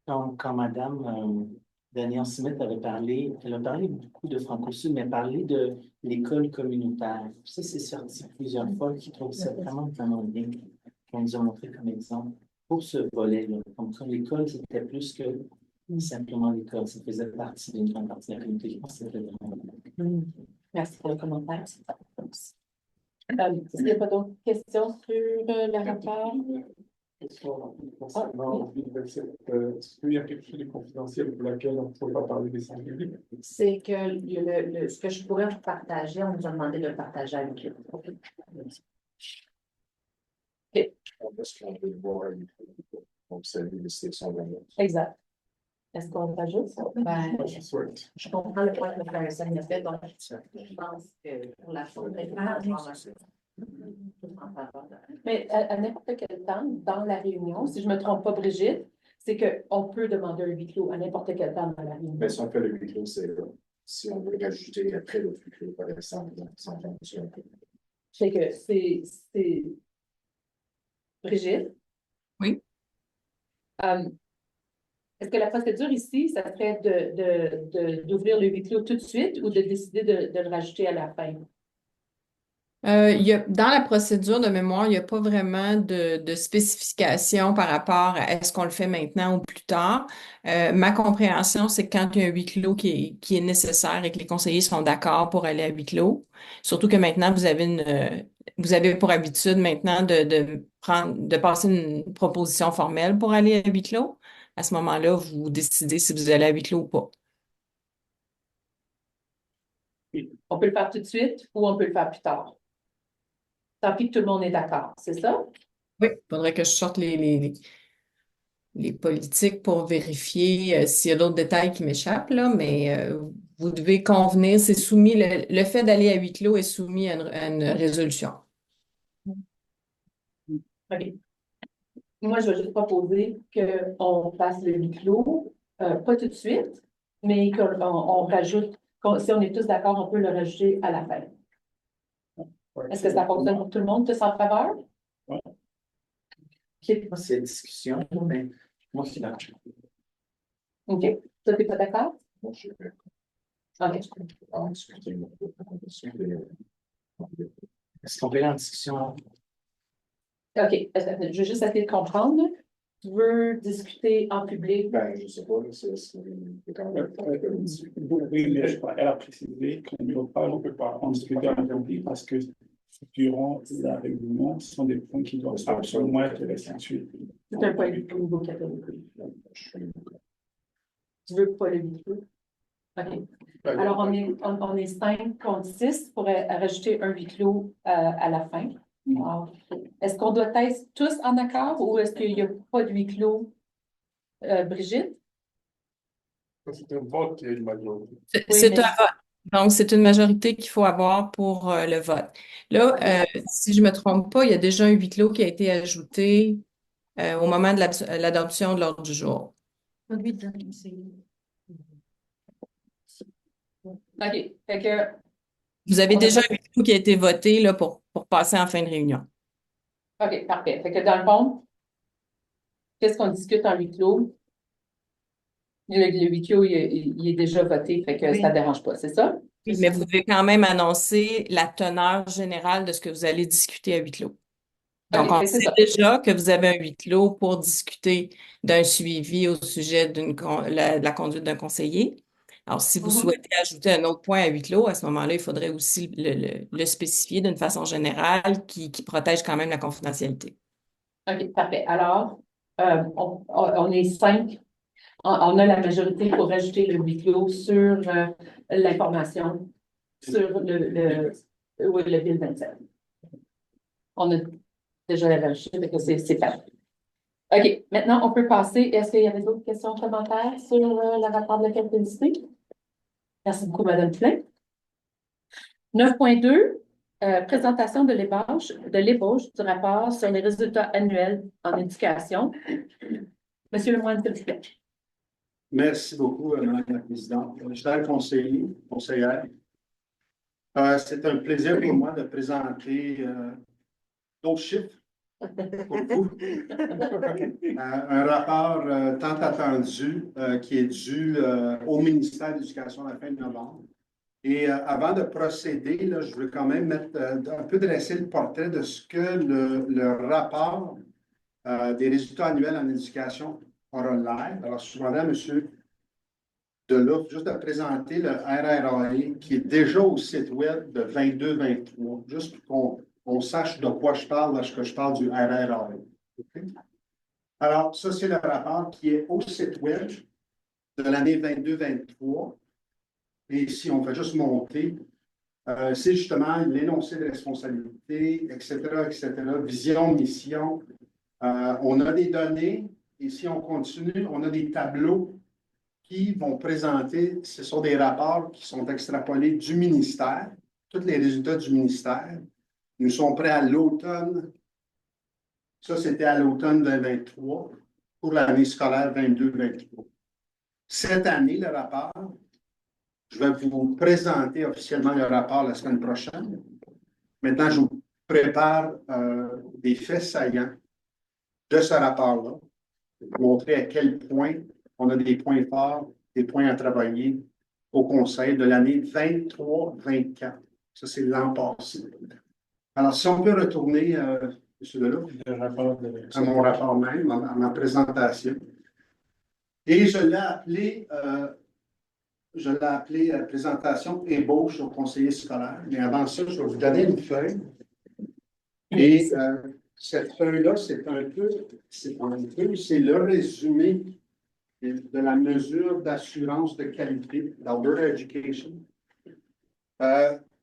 quand Madame Danielle Smith avait parlé, elle a parlé beaucoup de Franco-Sud, mais elle a parlé de l'école communautaire. Ça, c'est sorti plusieurs fois, je trouve ça vraiment bien, qu'on nous a montré comme exemple pour ce volet-là. Comme ça, l'école, c'était plus que simplement l'école, ça faisait partie d'une grande partie de la communauté. Je pense que c'était vraiment bien. Merci pour le commentaire. Est-ce qu'il n'y a pas d'autres questions sur le rapport? Concernant l'université, est-ce qu'il y a quelque chose de confidentiel pour laquelle on ne peut pas parler des scientifiques? C'est que ce que je pourrais vous partager, on nous a demandé de le partager avec eux. Parce qu'on veut voir, donc c'est les sections de Exact. Est-ce qu'on rajoute ça? Ben, Je souhaite. je comprends le point que Mme Sagne a fait, donc je pense que pour la chose, mais à n'importe quel temps, dans la réunion, si je ne me trompe pas, Brigitte, c'est qu'on peut demander un huis clos à n'importe quel temps dans la réunion. Mais si on fait le huis clos, c'est là. Si on veut rajouter après le huis clos, par exemple, sans fonction. C'est que c'est Brigitte? Oui. Est-ce que la procédure ici, ça serait d'ouvrir le huis clos tout de suite ou de décider de le rajouter à la fin? Dans la procédure de mémoire, il n'y a pas vraiment de spécification par rapport à est-ce qu'on le fait maintenant ou plus tard. Ma compréhension, c'est que quand il y a un huis clos qui est nécessaire et que les conseillers sont d'accord pour aller à huis clos, surtout que maintenant, vous avez pour habitude maintenant de passer une proposition formelle pour aller à huis clos. À ce moment-là, vous décidez si vous allez à huis clos ou pas. On peut le faire tout de suite ou on peut le faire plus tard? Tant pis que tout le monde est d'accord, c'est ça? Oui, il faudrait que je sorte les politiques pour vérifier s'il y a d'autres détails qui m'échappent, là, mais vous devez convenir, c'est soumis, le fait d'aller à huis clos est soumis à une résolution. OK. Moi, je vais juste proposer qu'on fasse le huis clos, pas tout de suite, mais qu'on rajoute, si on est tous d'accord, on peut le rajouter à la fin. Est-ce que ça fonctionne pour tout le monde, tous en faveur? Je ne sais pas s'il y a discussion, mais Moi, c'est là. OK. Toi, t'es pas d'accord? Moi, je vais OK. en discuter. Est-ce qu'on peut aller en discussion? OK. Je veux juste essayer de comprendre. Là. Tu veux discuter en public? Ben, je sais pas, là, c'est quand même Oui, mais elle a précisé qu'on ne peut pas en discuter en public parce que durant la réunion, ce sont des points qui doivent absolument être restitués. C'est un point de vue au niveau catholique. Tu veux pas le huis-clos? OK. Alors, on est 5 contre 6 pour rajouter un huis clos à la fin. Alors, est-ce qu'on doit être tous en accord ou est-ce qu'il n'y a pas de huis clos, Brigitte? C'est un vote qui est une majorité. Oui, C'est mais- un vote. Donc, c'est une majorité qu'il faut avoir pour le vote. Là, si je ne me trompe pas, il y a déjà un huis clos qui a été ajouté au moment de l'adoption de l'ordre du jour. OK. Fait que, Vous avez On a déjà pas- un huis clos qui a été voté là, pour passer en fin de réunion. OK, parfait. Fait que dans le fond, qu'est-ce qu'on discute en huis clos? Le huis clos, il est déjà voté, fait que ça ne dérange pas, c'est ça? Mais vous devez quand même annoncer la teneur générale de ce que vous allez discuter à huis clos. Donc, OK, on fait que c'est sait ça. déjà que vous avez un huis clos pour discuter d'un suivi au sujet de la conduite d'un conseiller. Alors, si vous souhaitez ajouter un autre point à huis clos, à ce moment-là, il faudrait aussi le spécifier d'une façon générale qui protège quand même la confidentialité. OK, parfait. Alors, on est 5. On a la majorité pour rajouter le huis clos sur l'information, sur oui, le bill 27. On a déjà rajouté, fait que c'est parfait. OK, maintenant, on peut passer. Est-ce qu'il y avait d'autres questions, commentaires sur le rapport de la capacité? Merci beaucoup, Mme Klein. 9.2, présentation de l'ébauche du rapport sur les résultats annuels en éducation. Monsieur Lemoine, s'il vous plaît. Merci beaucoup, Madame la Présidente. Chers conseillères, c'est un plaisir pour moi de présenter d'autres chiffres pour vous. Un rapport tant attendu qui est dû au ministère de l'Éducation à la fin de novembre. Et avant de procéder, là, je veux quand même mettre un peu dresser le portrait de ce que le rapport des résultats annuels en éducation aura l'air. Alors, je demandais à M. Delouf juste de présenter le RRAE qui est déjà au site web de 22-23, juste pour qu'on sache de quoi je parle lorsque je parle du RRAE. Okay? Alors, ça, c'est le rapport qui est au site web de l'année 22-23. Et si on fait juste monter, c'est justement l'énoncé de responsabilité, etc., vision, mission. On a des données, et si on continue, on a des tableaux qui vont présenter, ce sont des rapports qui sont extrapolés du ministère, tous les résultats du ministère. Nous sommes prêts à l'automne. Ça, c'était à l'automne 2023 pour l'année scolaire 22-23. Cette année, le rapport, je vais vous présenter officiellement le rapport la semaine prochaine. Maintenant, je vous prépare des faits saillants de ce rapport-là, pour montrer à quel point on a des points forts, des points à travailler au Conseil de l'année 23-24. Ça, c'est l'an passé. Alors, si on peut retourner, M. Delouf, à mon rapport même, à ma présentation. Et je l'ai appelé présentation ébauche au conseiller scolaire. Mais avant ça, je vais vous donner une feuille. Et cette feuille-là, c'est le résumé de la mesure d'assurance de qualité d'Alberta Education.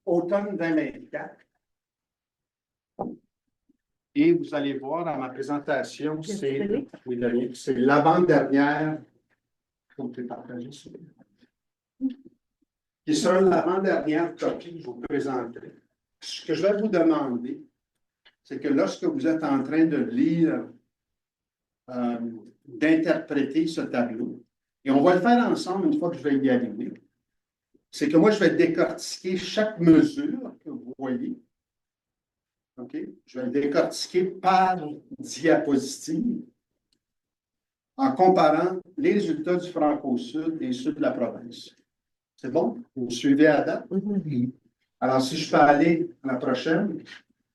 Automne 2024. Et vous allez voir dans ma présentation, c'est l'avant-dernière. Qui sera l'avant-dernière copie que je vous présenterai. Ce que je vais vous demander, c'est que lorsque vous êtes en train de lire, d'interpréter ce tableau, et on va le faire ensemble une fois que je vais y arriver, c'est que moi, je vais décortiquer chaque mesure que vous voyez. OK? Je vais le décortiquer par diapositive. en comparant les résultats du Franco-Sud et ceux de la province. C'est bon? Vous me suivez à date? Alors, si je peux aller à la prochaine.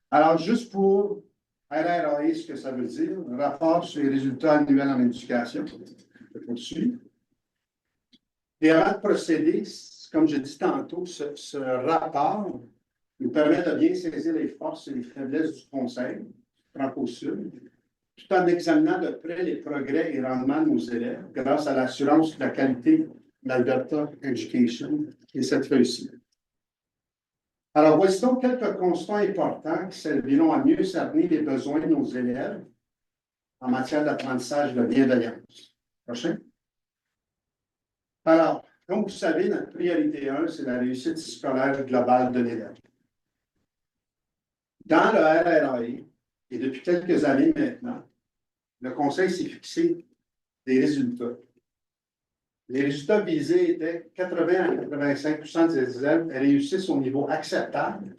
Alors, juste pour RRAE, ce que ça veut dire, rapport sur les résultats annuels en éducation. Je poursuis. Et avant de procéder, comme je dis tantôt, ce rapport nous permet de bien saisir les forces et les faiblesses du Conseil Franco-Sud, tout en examinant de près les progrès et rendements de nos élèves grâce à l'assurance de la qualité de l'Alberta Education et cette feuille-ci. Alors, voici donc quelques constats importants qui serviront à mieux cerner les besoins de nos élèves en matière d'apprentissage de bienveillance. Prochain. Alors, comme vous savez, notre priorité 1, c'est la réussite scolaire globale de l'élève. Dans le RRAE, et depuis quelques années maintenant, le Conseil s'est fixé des résultats. Les résultats visés étaient 80 à 85 des élèves réussissent au niveau acceptable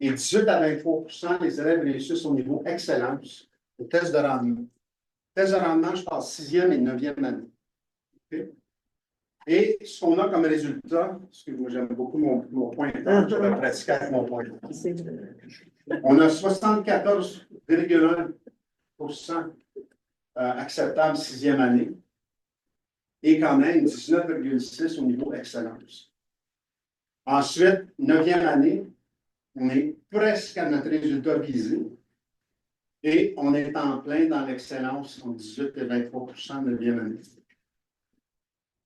et 18 à 23 des élèves réussissent au niveau excellence au test de rendement. Test de rendement, je parle 6e et 9e année. Okay? Et ce qu'on a comme résultat, parce que moi j'aime beaucoup mon pointage, je vais pratiquer avec mon pointage. On a 74,1% acceptable 6e année et quand même 19,6 au niveau excellence. Ensuite, 9e année, on est presque à notre résultat visé et on est en plein dans l'excellence entre 18 et 23% de 9e année.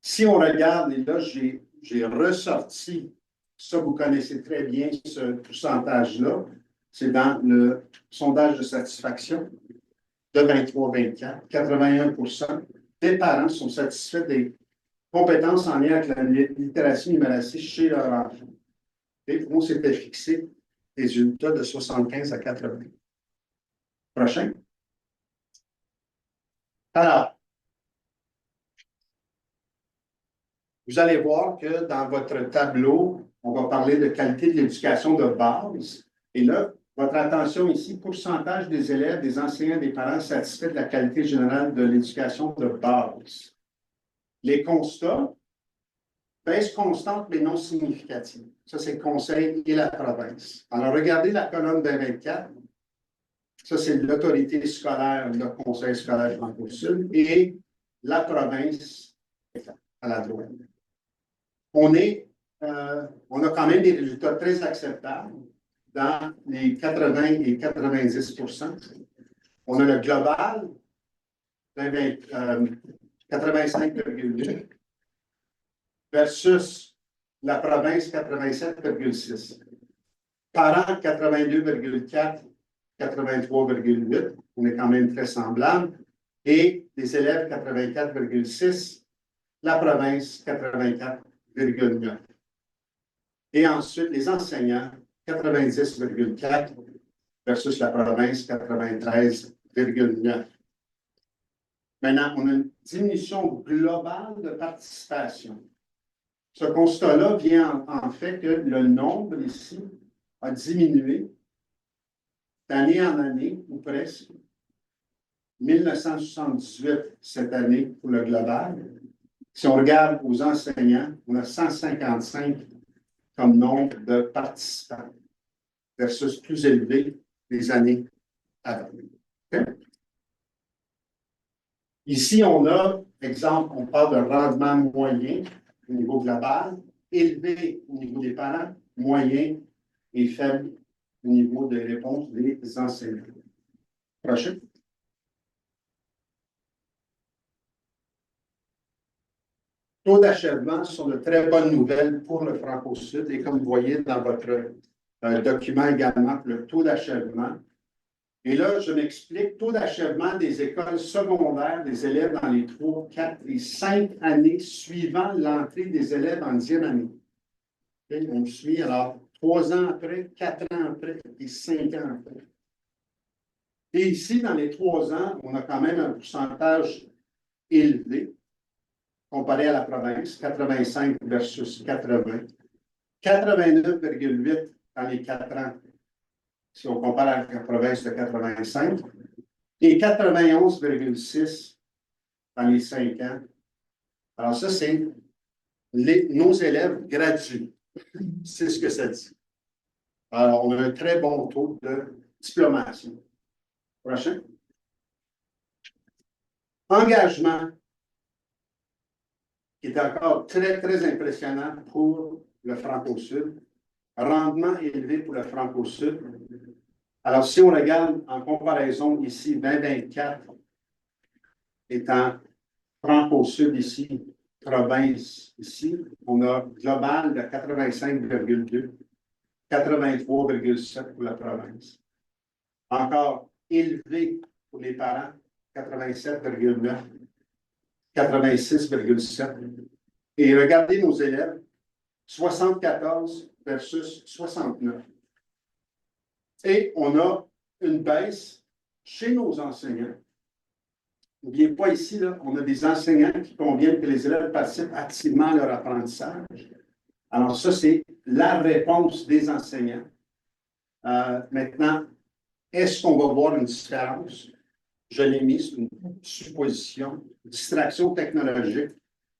Si on regarde, et là, j'ai ressorti, ça vous connaissez très bien ce pourcentage-là, c'est dans le sondage de satisfaction de 23-24, 81% des parents sont satisfaits des compétences en lien avec la littératie numérique chez leur enfant. Et on s'était fixé des résultats de 75 à 80. Prochain. Alors, vous allez voir que dans votre tableau, on va parler de qualité de l'éducation de base. Et là, votre attention ici, pourcentage des élèves, des enseignants, des parents satisfaits de la qualité générale de l'éducation de base. Les constats, baisse constante mais non significative. Ça, c'est le Conseil et la province. Alors, regardez la colonne 2024. Ça, c'est l'autorité scolaire, le Conseil scolaire Franco-Sud et la province à la droite. On a quand même des résultats très acceptables dans les 80 et 90%. On a le global, 85,2 versus la province 87,6. Parents 82,4, 83,8. On est quand même très semblable. Et les élèves 84,6, la province 84,9. Et ensuite, les enseignants 90,4 versus la province 93,9. Maintenant, on a une diminution globale de participation. Ce constat-là vient en fait que le nombre ici a diminué d'année en année, ou presque. 1978 cette année pour le global. Si on regarde aux enseignants, on a 155 comme nombre de participants versus plus élevé des années avant. Okay? Ici, on a, exemple, on parle de rendement moyen au niveau global, élevé au niveau des parents, moyen et faible au niveau des réponses des enseignants. Prochain. Taux d'achèvement sont de très bonnes nouvelles pour le Franco-Sud et comme vous voyez dans votre document également, le taux d'achèvement. Et là, je m'explique, taux d'achèvement des écoles secondaires des élèves dans les 3, 4 et 5 années suivant l'entrée des élèves en 10e année. Okay? On suit alors 3 ans après, 4 ans après et 5 ans après. Et ici, dans les 3 ans, on a quand même un pourcentage élevé comparé à la province, 85 versus 80. 89,8 dans les 4 ans, si on compare avec la province de 85, et 91,6 dans les 5 ans. Alors ça, c'est nos élèves graduent. C'est ce que ça dit. Alors, on a un très bon taux de diplomation. Prochain. Engagement, qui est encore très, très impressionnant pour le Franco-Sud. Rendement élevé pour le Franco-Sud. Alors, si on regarde en comparaison ici, 2024 étant Franco-Sud ici, province ici, on a global de 85,2, 83,7 pour la province. Encore élevé pour les parents, 87,9, 86,7. Et regardez nos élèves, 74 versus 69. Et on a une baisse chez nos enseignants. N'oubliez pas ici, là, on a des enseignants qui conviennent que les élèves participent activement à leur apprentissage. Alors ça, c'est la réponse des enseignants. Maintenant, est-ce qu'on va voir une différence? Je l'ai mis, c'est une supposition. Distraction technologique.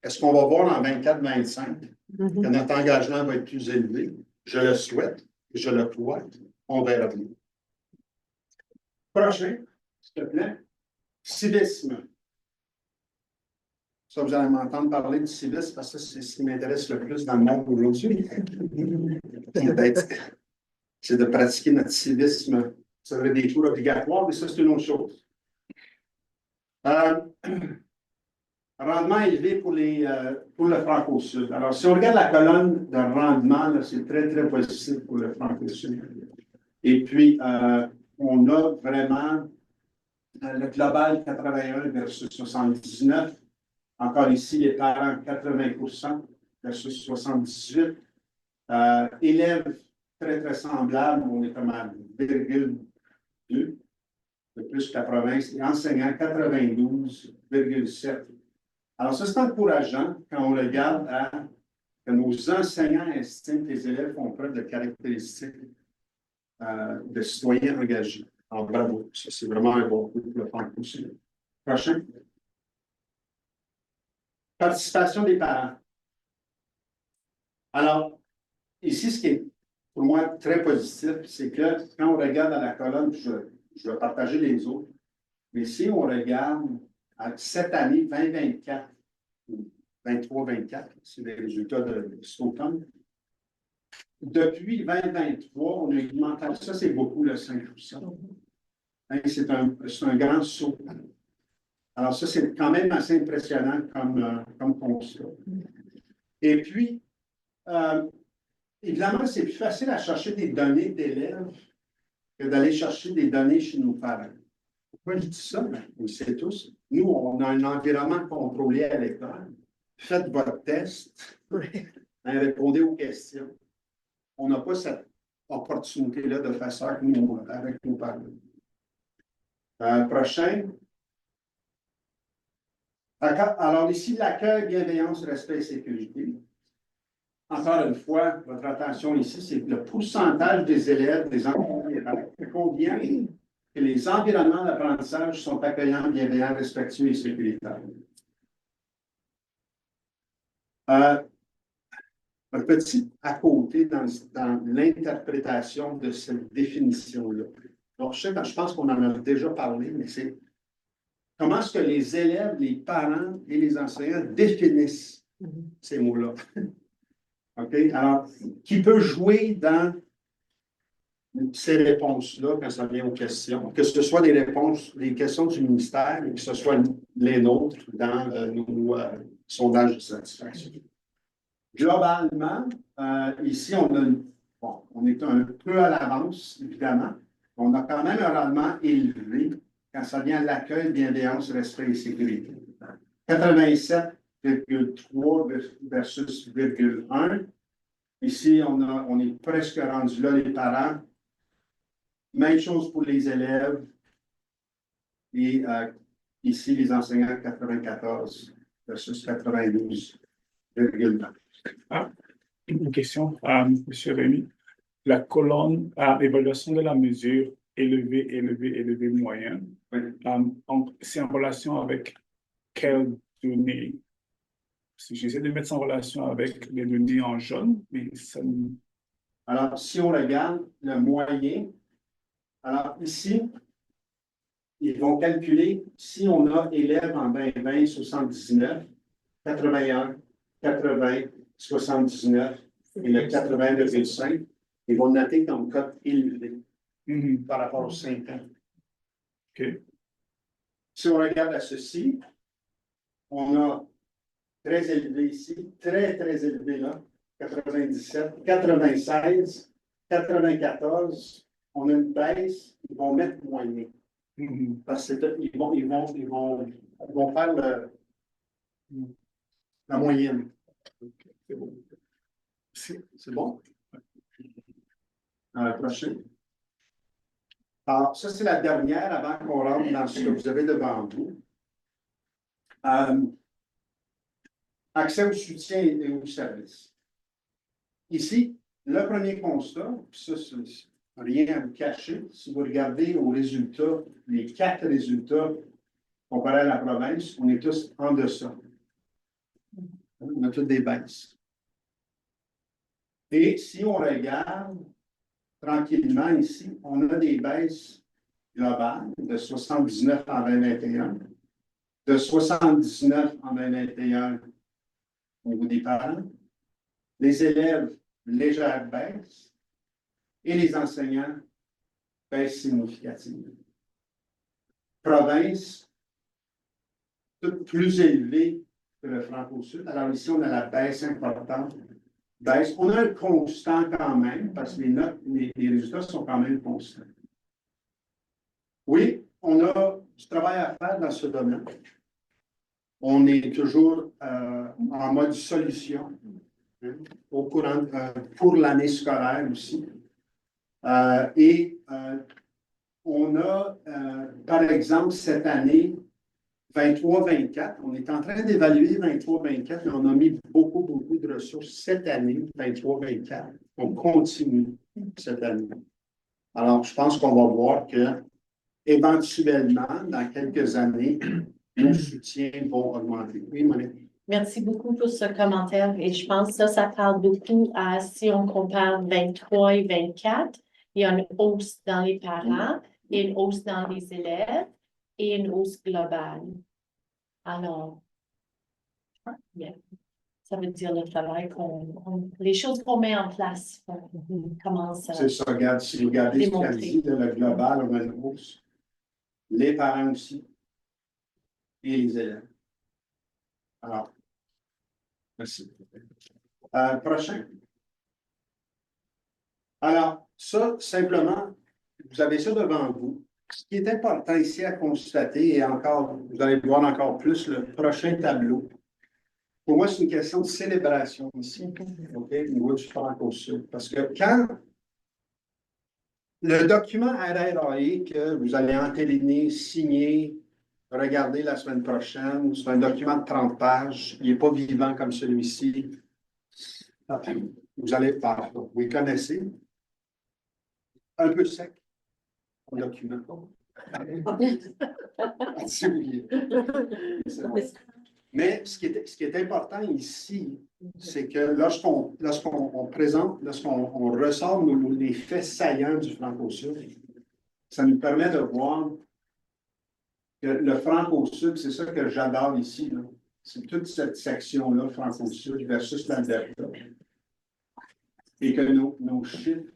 Est-ce qu'on va voir en 24-25 que notre engagement va être plus élevé? Je le souhaite, je le crois. On verra bien. Prochain, s'il te plaît. Civisme. Ça, vous allez m'entendre parler du civisme parce que c'est ce qui m'intéresse le plus dans le monde aujourd'hui. C'est de pratiquer notre civisme. Ça serait des cours obligatoires, mais ça, c'est une autre chose. Rendement élevé pour le Franco-Sud. Alors, si on regarde la colonne de rendement, c'est très, très positif pour le Franco-Sud. Et puis, on a vraiment le global 81 versus 79. Encore ici, les parents 80% versus 78. Élèves très, très semblables, on est comme à 0,2 de plus que la province. Et enseignants 92,7. Alors, ça, c'est encourageant quand on regarde que nos enseignants estiment que les élèves font preuve de caractéristiques de citoyens engagés. Alors, bravo. Ça, c'est vraiment un bon coup pour le Franco-Sud. Prochain. Participation des parents. Alors, ici, ce qui est pour moi très positif, c'est que quand on regarde à la colonne, je vais partager les autres, mais si on regarde à cette année 2024, 23-24, c'est les résultats de cet automne. Depuis 2023, on a une augmentation, ça c'est beaucoup, le 5%. Hein, c'est un grand saut. Alors ça, c'est quand même assez impressionnant comme constat. Et puis, évidemment, c'est plus facile à chercher des données d'élèves que d'aller chercher des données chez nos parents. Pourquoi je dis ça? Vous le savez tous. Nous, on a un environnement contrôlé à l'école. Faites votre test. Répondez aux questions. On n'a pas cette opportunité-là de faire ça avec nos parents. Prochain. Alors, ici, l'accueil, bienveillance, respect et sécurité. Encore une fois, votre attention ici, c'est le pourcentage des élèves, des enfants, combien que les environnements d'apprentissage sont accueillants, bienveillants, respectueux et sécuritaires. Un petit à côté dans l'interprétation de cette définition-là. Donc, je pense qu'on en a déjà parlé, mais c'est comment est-ce que les élèves, les parents et les enseignants définissent ces mots-là. OK? Alors, qui peut jouer dans ces réponses-là quand ça vient aux questions, que ce soit des réponses, des questions du ministère, ou que ce soit les nôtres dans nos sondages de satisfaction. Globalement, ici, on est un peu à l'avance, évidemment. On a quand même un rendement élevé quand ça vient à l'accueil, bienveillance, respect et sécurité. 87,3 versus 0,1. Ici, on est presque rendu là, les parents. Même chose pour les élèves. Et ici, les enseignants, 94 versus 92,9. Une question à M. Rémy. La colonne à évaluation de la mesure élevé, moyen, c'est en relation avec quelles données? Si j'essaie de mettre ça en relation avec les données en jaune, mais ça ne... Alors, si on regarde le moyen, alors ici, ils vont calculer si on a élèves en 2020, 79, 81, 80, 79 et le 82,5, ils vont noter comme cote élevé par rapport aux 5 ans. OK. Si on regarde à ceci, on a très élevé ici, très, très élevé là, 97, 96, 94, on a une baisse, ils vont mettre moyen. Parce qu'ils vont faire la moyenne. C'est bon. C'est bon? Prochain. Alors, ça, c'est la dernière avant qu'on rentre dans ce que vous avez devant vous. Accès au soutien et aux services. Ici, le premier constat, ça, c'est rien à vous cacher. Si vous regardez aux résultats, les 4 résultats comparés à la province, on est tous en deçà. On a toutes des baisses. Et si on regarde tranquillement ici, on a des baisses globales de 79 en 2021, de 79 en 2021 au niveau des parents, les élèves, légère baisse, et les enseignants, baisse significative. Province, tout plus élevée que le Franco-Sud. Alors ici, on a la baisse importante. Baisse. On a un constant quand même, parce que les notes, les résultats sont quand même constants. Oui, on a du travail à faire dans ce domaine. On est toujours en mode solution au courant, pour l'année scolaire aussi. On a, par exemple, cette année, 23-24, on est en train d'évaluer 23-24, mais on a mis beaucoup de ressources cette année, 23-24. On continue cette année. Alors, je pense qu'on va voir que, éventuellement, dans quelques années, nos soutiens vont augmenter. Oui, Monique? Merci beaucoup pour ce commentaire et je pense que ça parle beaucoup à si on compare 23 et 24, il y a une hausse dans les parents, il y a une hausse dans les élèves et une hausse globale. Alors, yeah. Ça veut dire le travail les choses qu'on met en place, on commence à... C'est ça, regarde, si vous regardez ce qu'elle dit, le global, on a une hausse. Les parents aussi et les élèves. Alors, merci. Prochain. Alors, ça, simplement, vous avez ça devant vous. Ce qui est important ici à constater, et encore, vous allez voir encore plus le prochain tableau. Pour moi, c'est une question de célébration ici, OK, au niveau du Franco-Sud. Parce que quand le document RRAE que vous allez entériner, signer, regarder la semaine prochaine, c'est un document de 30 pages, il n'est pas vivant comme celui-ci. Vous allez voir, vous le connaissez. Un peu sec, le document. Mais ce qui est important ici, c'est que lorsqu'on présente, lorsqu'on ressort les faits saillants du Franco-Sud, ça nous permet de voir que le Franco-Sud, c'est ça que j'adore ici. C'est toute cette section-là, Franco-Sud versus l'Alberta. Et que nos chiffres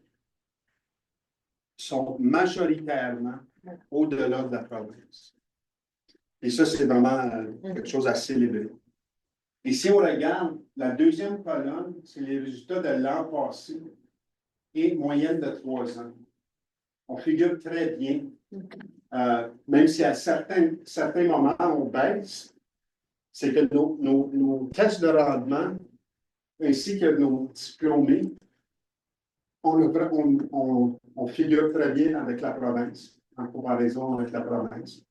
sont majoritairement au-delà de la province. Et ça, c'est vraiment quelque chose à célébrer. Et si on regarde, la deuxième colonne, c'est les résultats de l'an passé et moyenne de 3 ans. On figure très bien, même si à certains moments, on baisse, c'est que nos tests de rendement, ainsi que nos diplômés, on figure très bien avec la province, en comparaison avec la province.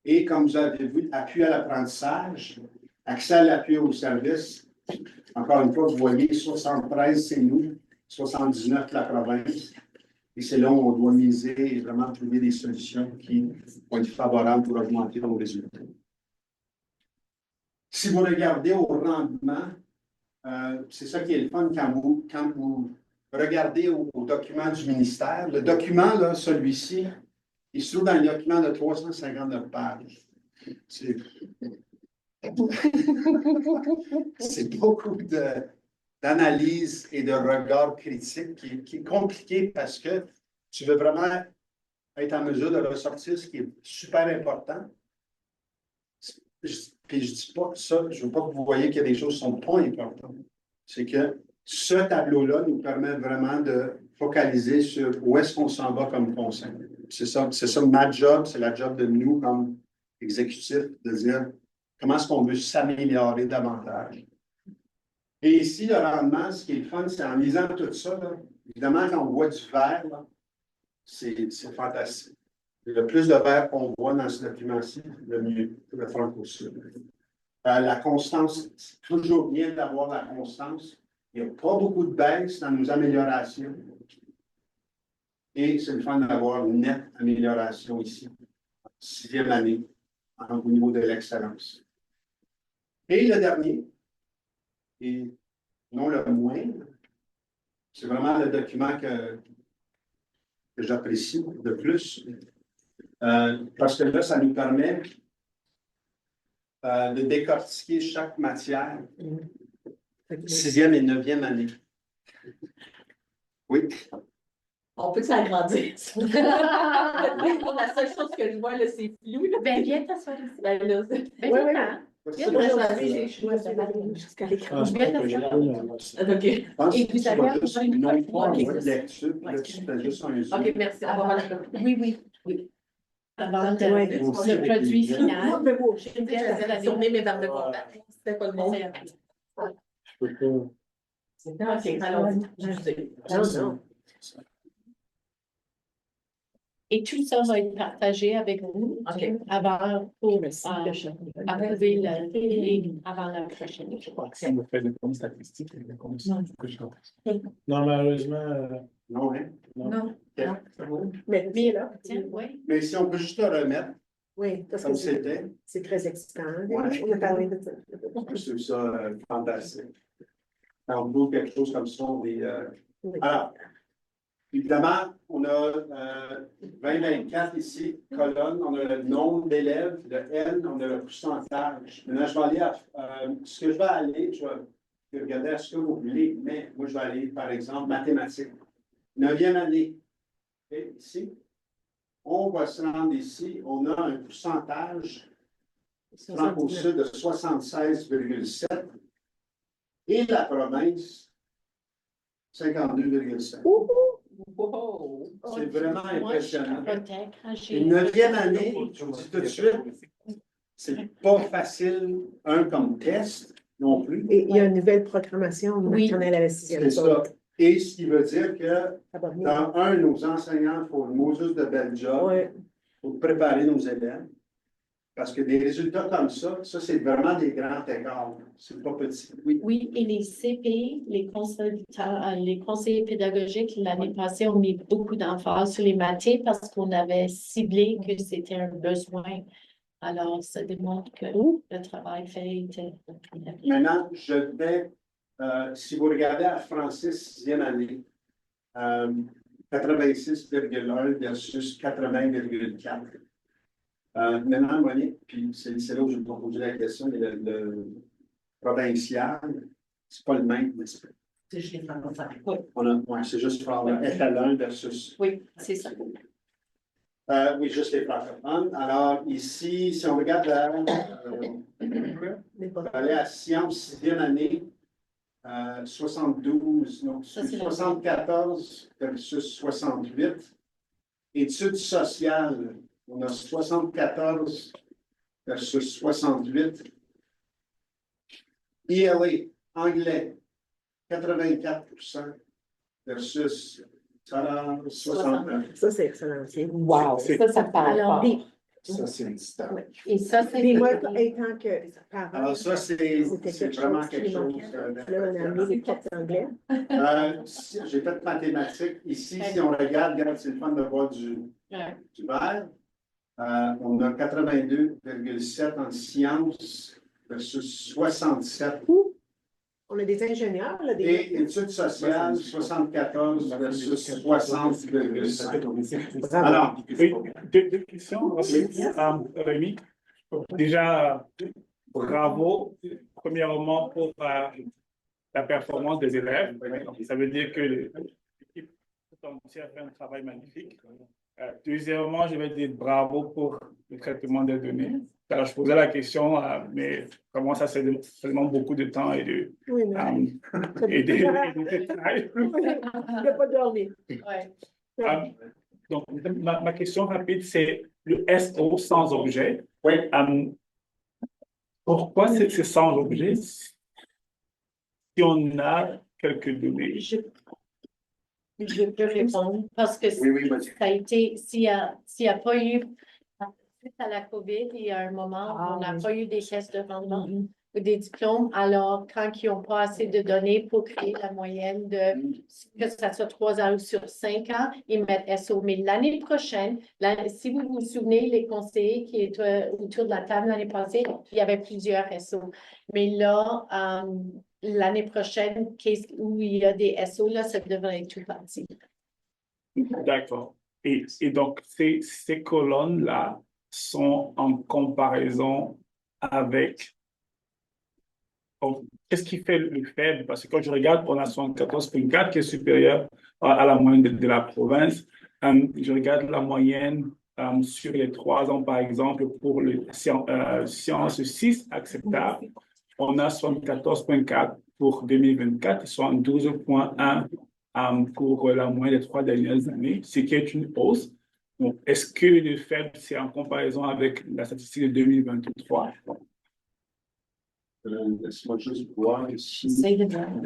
Et comme vous avez vu, appui à l'apprentissage, accès à l'appui au service, encore une fois, vous voyez 73, c'est nous, 79 la province, Et c'est là où on doit miser et vraiment trouver des solutions qui vont être favorables pour augmenter nos résultats. Si vous regardez au rendement, c'est ça qui est le fun quand vous regardez au document du ministère. Le document, là, celui-ci, il se trouve dans un document de 359 pages. C'est beaucoup d'analyse et de regard critique qui est compliqué parce que tu veux vraiment être en mesure de ressortir ce qui est super important. Puis je dis pas ça, je veux pas que vous voyez qu'il y a des choses qui sont pas importantes. C'est que ce tableau-là nous permet vraiment de focaliser sur où est-ce qu'on s'en va comme conseil. C'est ça ma job, c'est la job de nous comme exécutifs, de dire comment est-ce qu'on veut s'améliorer davantage. Et ici, le rendement, ce qui est le fun, c'est en lisant tout ça, là, évidemment, quand on voit du vert, c'est fantastique. Le plus de vert qu'on voit dans ce document-ci, le mieux, le Franco-Sud. La constance, c'est toujours bien d'avoir la constance. Il n'y a pas beaucoup de baisse dans nos améliorations. Et c'est le fun d'avoir une nette amélioration ici, 6e année, au niveau de l'excellence. Et le dernier, et non le moindre, c'est vraiment le document que j'apprécie le plus, parce que là, ça nous permet de décortiquer chaque matière, 6e et 9e année. Oui. On peut s'agrandir. La seule chose que je vois, là, c'est flou. Là. Ben, viens t'asseoir ici. Ben, là, Ben, viens. Viens t'asseoir. Je dois jusqu'à l'écran. Viens t'asseoir. OK. Je pense Et que vous tu avez vas juste non pas en Ok. mode lecture, puis là, tu fais juste un zoom. OK, merci. On va voir la Oui. Avant de, Ouais. le produit final. Mais bon, j'ai tourné mes verres de contact. C'était pas le bon. Je peux pas. OK, allons-y. Non. Et tout ça va être partagé avec vous OK. avant pour approuver avant la prochaine. On me fait des comptes statistiques. Non, malheureusement, Non, hein? Non. Ok. Mais Mais là, tiens, oui. Mais si on peut juste le remettre oui, parce comme que c'était, c'est très excitant. Ouais. On a parlé de ça. je trouve ça fantastique. Quand on trouve quelque chose comme ça, on est. Oui. Alors, évidemment, on a 2024 ici, colonne, on a le nombre d'élèves, le N, on a le pourcentage. Maintenant, je vais aller à ce que je vais aller, je vais regarder à ce que vous voulez, mais moi, je vais aller, par exemple, mathématiques. 9e année. Okay, ici, on va se rendre ici, on a un pourcentage Franco-Sud de 76,7 et la province 52,7. Wow. C'est vraiment impressionnant. Une Une 9e année, je vous dis tout de suite, c'est pas facile, comme test non plus. Et il y a une nouvelle programmation Oui. maternelle à la 6e. C'est ça. Et ce qui veut dire que dans nos enseignants font le Moses de bel job Ouais. pour préparer nos élèves. Parce que des résultats comme ça, c'est vraiment des grands écarts. C'est pas petit. Oui. Oui, et les CP, les conseillers pédagogiques, l'année passée, ont mis beaucoup d'emphase sur les matières parce qu'on avait ciblé que c'était un besoin. Alors, ça démontre que le travail fait était. Maintenant, je vais, si vous regardez à Francis, 6e année, 86,1 versus 80,4. Maintenant, Monique, puis c'est là où je vais vous poser la question, mais le provincial, c'est pas le même, n'est-ce pas? C'est juste les francophones. Ouais, c'est juste étalon versus. Oui, c'est ça. Oui, juste les francophones. Alors, ici, si on regarde aller à sciences 6e année, 72, non, 74 versus 68. Études sociales, on a 74 versus 68. ILA, anglais, 84% versus 69. Ça, c'est excellent. Wow, ça parle Alors, fort. Ça, c'est distant. Et ça, c'est. Puis moi, étant que parent, Alors ça, c'est vraiment quelque qui chose. manquait. Là, on a amené les cours d'anglais. J'ai fait mathématiques. Ici, si on regarde, c'est le fun de voir du vert. On a 82,7 en sciences versus 67. On a des ingénieurs, là, Et études sociales, 74 versus 60,7. Alors, Deux questions. Rémi, déjà, bravo, premièrement, pour la performance des élèves. Ça veut dire que l'équipe entière a fait un travail magnifique. Deuxièmement, je vais dire bravo pour le traitement des données. Alors, je posais la question, mais comment ça, c'est vraiment beaucoup de temps et de détails. Il n'a pas dormi. Donc, ma question rapide, c'est le SO sans objet. Oui. Pourquoi c'est sans objet si on a quelques données? Je peux répondre parce que ça a été, s'il n'y a pas eu, suite à la COVID, il y a un moment où on n'a pas eu des tests de rendement ou des diplômes, alors quand ils n'ont pas assez de données pour créer la moyenne de, que ça soit 3 ans ou sur 5 ans, ils mettent SO. Mais l'année prochaine, si vous vous souvenez, les conseillers qui étaient autour de la table l'année passée, il y avait plusieurs SO. Mais là, l'année prochaine, où il y a des SO, là, ça devrait être tout parti. D'accord. Et donc, ces colonnes-là sont en comparaison avec... Qu'est-ce qui fait le faible? Parce que quand je regarde, on a 74,4 qui est supérieur à la moyenne de la province. Je regarde la moyenne sur les 3 ans, par exemple, pour le sciences 6 acceptable. On a 74,4 pour 2024 et 72,1 pour la moyenne des 3 dernières années, ce qui est une hausse. Donc, est-ce que le faible, c'est en comparaison avec la statistique de 2023? Laisse-moi juste voir ici.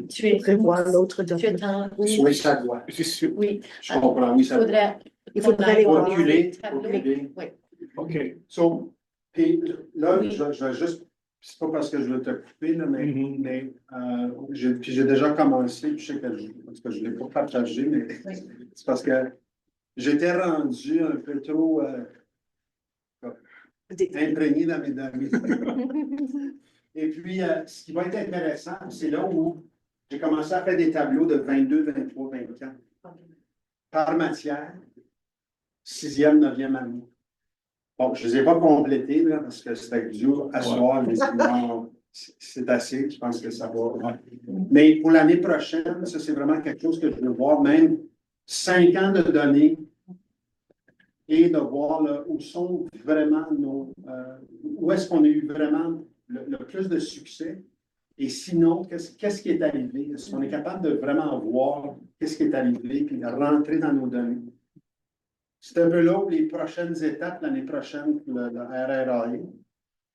Tu es prévoir l'autre document. Oui, ça doit. Je suis sûr. Oui. Je comprends, oui, ça doit. Il faudrait les voir. Reculer. Oui. OK. So, puis là, je vais juste, c'est pas parce que je veux te couper, là, mais j'ai déjà commencé, puis je sais que parce que je ne l'ai pas partagé, mais c'est parce que j'étais rendu un peu trop imprégné dans mes données. Et puis, ce qui va être intéressant, c'est là où j'ai commencé à faire des tableaux de 22, 23, 24 par matière, 6e, 9e année. Bon, je ne les ai pas complétés là, parce que c'était dur à soir, mais c'est assez, je pense que ça va. Mais pour l'année prochaine, ça c'est vraiment quelque chose que je veux voir, même 5 ans de données et de voir là, où sont vraiment où est-ce qu'on a eu vraiment le plus de succès. Et sinon, qu'est-ce qui est arrivé? Est-ce qu'on est capable de vraiment voir qu'est-ce qui est arrivé et de rentrer dans nos données? C'est un peu là où les prochaines étapes l'année prochaine pour le RRAE.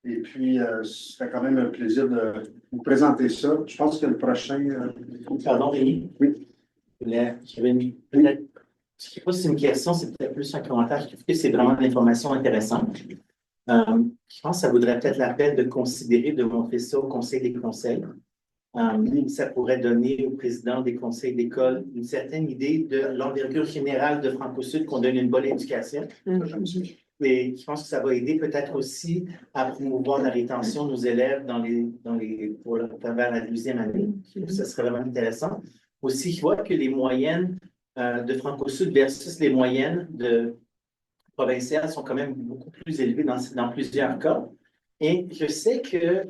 Et puis, c'était quand même un plaisir de vous présenter ça. Je pense que le prochain... Pardon, Rémi? Oui. J'avais mis peut-être... Je ne sais pas si c'est une question, c'est peut-être plus un commentaire. Je trouve que c'est vraiment de l'information intéressante. Je pense que ça vaudrait peut-être la peine de considérer de montrer ça au Conseil des conseils. Ça pourrait donner au président des conseils d'école une certaine idée de l'envergure générale de Franco-Sud, qu'on donne une bonne éducation. Et je pense que ça va aider peut-être aussi à promouvoir la rétention de nos élèves vers la 12e année. Ça serait vraiment intéressant. Aussi, je vois que les moyennes de Franco-Sud versus les moyennes provinciales sont quand même beaucoup plus élevées dans plusieurs cas. Et je sais que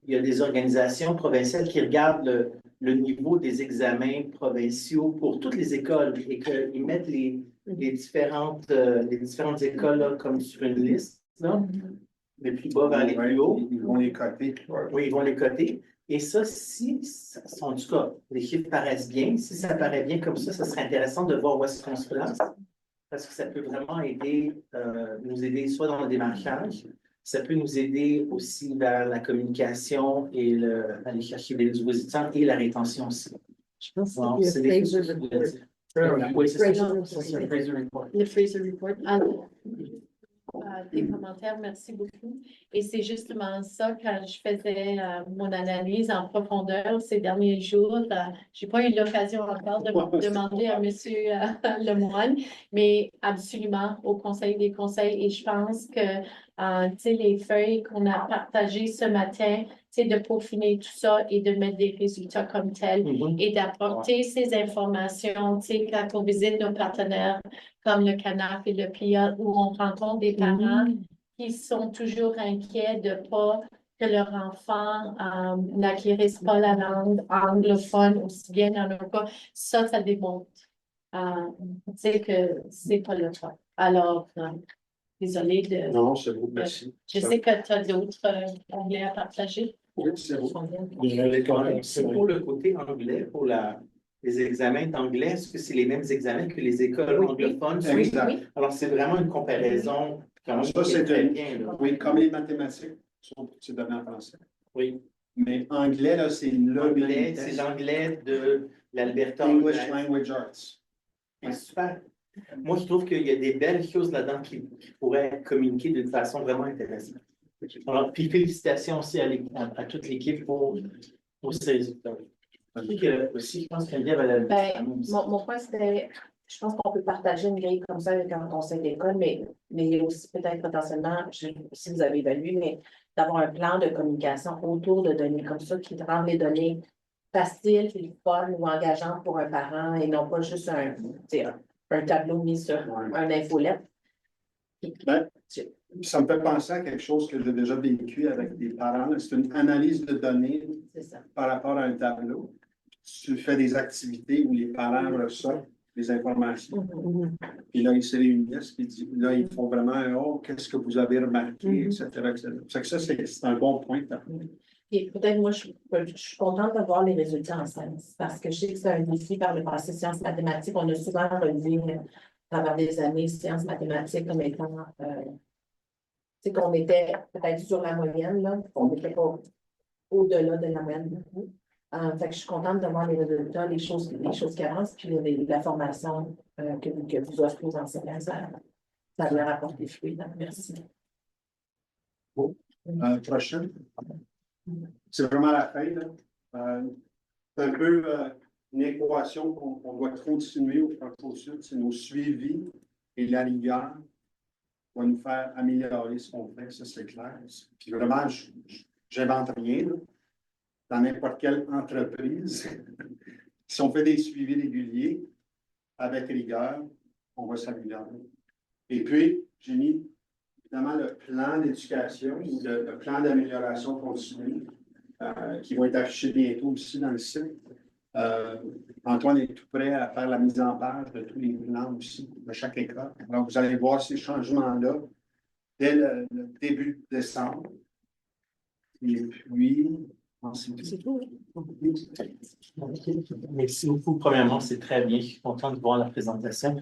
il y a des organisations provinciales qui regardent le niveau des examens provinciaux pour toutes les écoles et qu'ils mettent les différentes écoles là, comme sur une liste, là, des plus bas vers les plus hauts. Ils vont les coter. Oui, ils vont les coter. Et ça, en tout cas, les chiffres paraissent bien. Si ça paraît bien comme ça serait intéressant de voir où est-ce qu'on se place. Parce que ça peut vraiment nous aider soit dans le démarchage, ça peut nous aider aussi vers la communication et aller chercher des nouveaux étudiants et la rétention aussi. Je pense que c'est le des choses que vous voulez dire. Oui, c'est ça. Le Fraser Report. tes commentaires. Merci beaucoup. Et c'est justement ça, quand je faisais mon analyse en profondeur ces derniers jours, j'ai pas eu l'occasion encore de demander à Monsieur Lemoine, mais absolument au Conseil des conseils. Et je pense que tu sais, les feuilles qu'on a partagées ce matin, c'est de peaufiner tout ça et de mettre des résultats comme tels et d'apporter ces informations, tu sais, quand on visite nos partenaires comme le CANAF et le PIA, où on rencontre des parents qui sont toujours inquiets de pas que leur enfant n'acquérisse pas la langue anglophone aussi bien dans leur cas. Ça démontre, tu sais, que c'est pas le cas. Alors, désolée de... Non, c'est beau, merci. Je sais que tu as d'autres onglets à partager. Oui, c'est beau. C'est pour le côté anglais, pour les examens d'anglais, est-ce que c'est les mêmes examens que les écoles anglophones? Exact. Alors, c'est vraiment une comparaison quand Ça, c'est très bien. Là. Oui, comme les mathématiques c'est donné en français. Oui. Mais anglais, là, c'est L'anglais, c'est l'anglais de l'Alberta. English Language Arts. C'est super. Moi, je trouve qu'il y a des belles choses là-dedans qui pourraient communiquer d'une façon vraiment intéressante. Alors, puis félicitations aussi à toute l'équipe pour ces résultats. Aussi, je pense qu'Olivier avait mon point, c'était, je pense qu'on peut partager une grille comme ça avec un conseil d'école, mais il y a aussi peut-être potentiellement, si vous avez évalué, mais d'avoir un plan de communication autour de données comme ça qui rend les données faciles, fun ou engageantes pour un parent et non pas juste un tableau mis sur un infolette. Ben, ça me fait penser à quelque chose que j'ai déjà vécu avec des parents. C'est une analyse de données par rapport à un tableau. Tu fais des activités où les parents reçoivent des informations. Puis là, ils se réunissent, puis là, ils font vraiment qu'est-ce que vous avez remarqué, etc., etc. Ça, c'est un bon point. Et peut-être, moi, je suis contente de voir les résultats en sciences, parce que je sais que c'est un défi par le passé, sciences mathématiques. On a souvent relevé à travers des années sciences mathématiques comme étant, tu sais, qu'on était peut-être sur la moyenne, là, on n'était pas au-delà de la moyenne. Fait que je suis contente de voir les résultats, les choses qui avancent, puis la formation que vous offrez aux enseignants, ça doit rapporter fruit. Donc, merci. Bon. Prochaine. C'est vraiment la fin, là. C'est un peu une équation qu'on doit continuer au Franco-Sud, c'est nos suivis et la rigueur va nous faire améliorer ce qu'on fait, ça c'est clair. Puis vraiment, j'invente rien, là. Dans n'importe quelle entreprise, si on fait des suivis réguliers avec rigueur, on va s'améliorer. Et puis, j'ai mis évidemment le plan d'éducation ou le plan d'amélioration continue qui va être affiché bientôt aussi dans le site. Antoine est tout prêt à faire la mise en page de tous les plans aussi, de chaque école. Alors, vous allez voir ces changements-là dès le début décembre. Et puis, c'est tout. Merci beaucoup. Premièrement, c'est très bien. Je suis content de voir la présentation.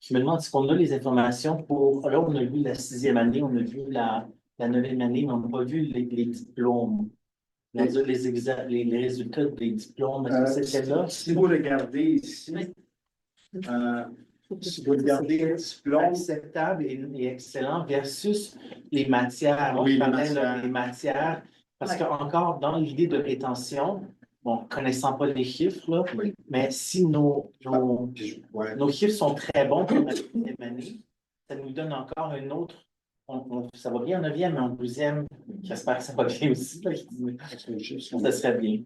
Je me demande si on a les informations pour. Là, on a vu la 6e année, on a vu la 9e année, mais on n'a pas vu les diplômes. Les résultats des diplômes. Est-ce que c'était là? Si vous regardez ici, si vous regardez les diplômes. Acceptable et excellent versus les matières. Oui, les matières. Parce qu'encore dans l'idée de rétention, bon, connaissant pas les chiffres, là, mais si nos chiffres sont très bons pour la 9e année, ça nous donne encore un autre. Ça va bien en 9e, mais en 12e, j'espère que ça va bien aussi. Là, ça serait bien.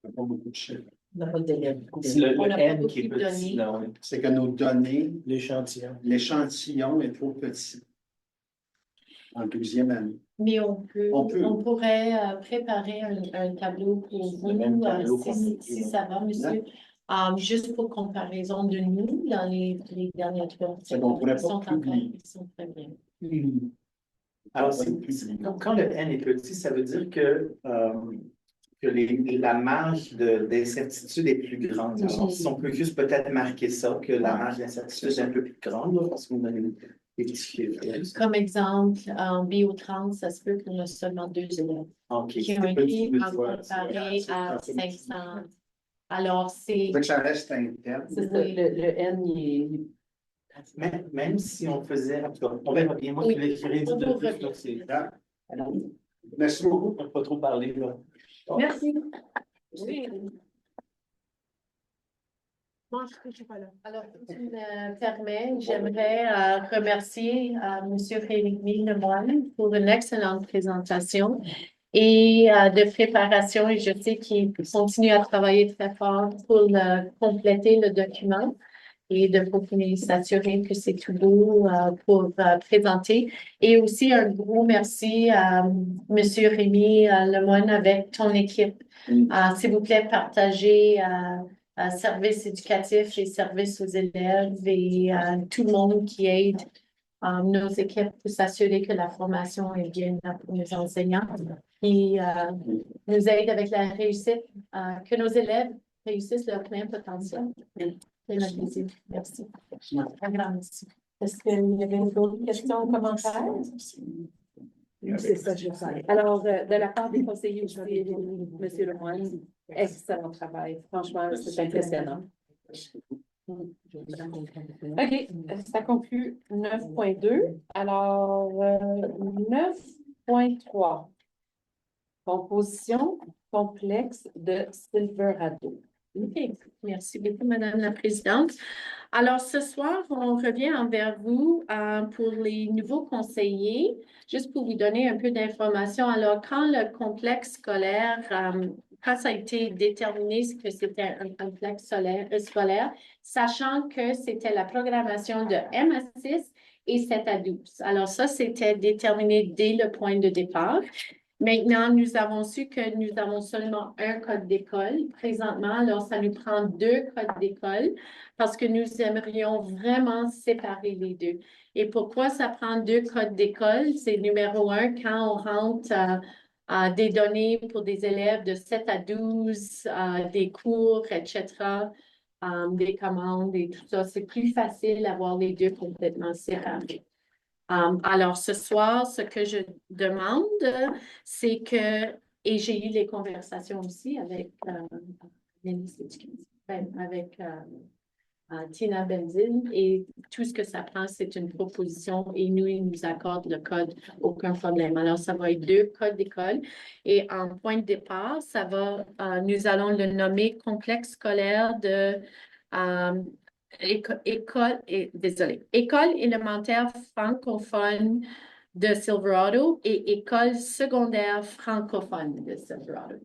On n'a pas beaucoup de chiffres. On n'a pas de délai. C'est le N qui est petit. C'est que nos données, l'échantillon est trop petit en 12e année. Mais on pourrait préparer un tableau pour vous, si ça va, monsieur. Juste pour comparaison de nous, dans les dernières trois ils sont très bien. Alors, quand le N est petit, ça veut dire que la marge d'incertitude est plus grande. Alors, si on peut juste peut-être marquer ça, que la marge d'incertitude est un peu plus grande, là, parce qu'on a des petits chiffres. Comme exemple, en biotrans, ça se peut qu'on a seulement 2 élèves qui ont écrit en comparé à 500. Alors, c'est... Ça reste interne. Le N, il est Même si on faisait, en tout cas, on verra bien, moi Oui, qui l'ai créé on de vous plus, revient. donc c'est. Alors, Merci beaucoup. on ne pas trop parler, là. Merci. Oui. Moi, je ne suis pas là. Alors, si tu me permets, j'aimerais remercier M. Rémi Lemoine pour une excellente présentation et de préparation. Et je sais qu'il continue à travailler très fort pour compléter le document et de s'assurer que c'est tout beau pour présenter. Et aussi un gros merci à M. Rémi Lemoine avec ton équipe. S'il vous plaît, partagez services éducatifs et services aux élèves et tout le monde qui aide nos équipes pour s'assurer que la formation est bien là pour nos enseignants et nous aide avec la réussite, que nos élèves réussissent leur plein potentiel. C'est notre plaisir. Merci. Un grand merci. Est-ce qu'il y avait d'autres questions ou commentaires? C'est ça, je sais. Alors, de la part des conseillers aussi, M. Lemoine, excellent travail. Franchement, c'est impressionnant. OK, ça conclut 9.2. Alors, 9.3. Composition complexe de Silverado. OK, merci beaucoup, Madame la Présidente. Alors, ce soir, on revient envers vous pour les nouveaux conseillers, juste pour vous donner un peu d'informations. Alors, quand le complexe scolaire, quand ça a été déterminé que c'était un complexe scolaire, sachant que c'était la programmation de M à 6 et 7 à 12. Alors, ça, c'était déterminé dès le point de départ. Maintenant, nous avons su que nous avons seulement un code d'école présentement. Alors, ça nous prend 2 codes d'école parce que nous aimerions vraiment séparer les deux. Et pourquoi ça prend 2 codes d'école? C'est numéro 1, quand on rentre des données pour des élèves de 7 à 12, des cours, etc., des commandes et tout ça. C'est plus facile d'avoir les deux complètement séparés. Alors, ce soir, ce que je demande, c'est que, et j'ai eu les conversations aussi avec Tina Benzine, et tout ce que ça prend, c'est une proposition, et nous, ils nous accordent le code, aucun problème. Alors, ça va être 2 codes d'école, et en point de départ, ça va, nous allons le nommer complexe scolaire de école élémentaire francophone de Silverado et école secondaire francophone de Silverado.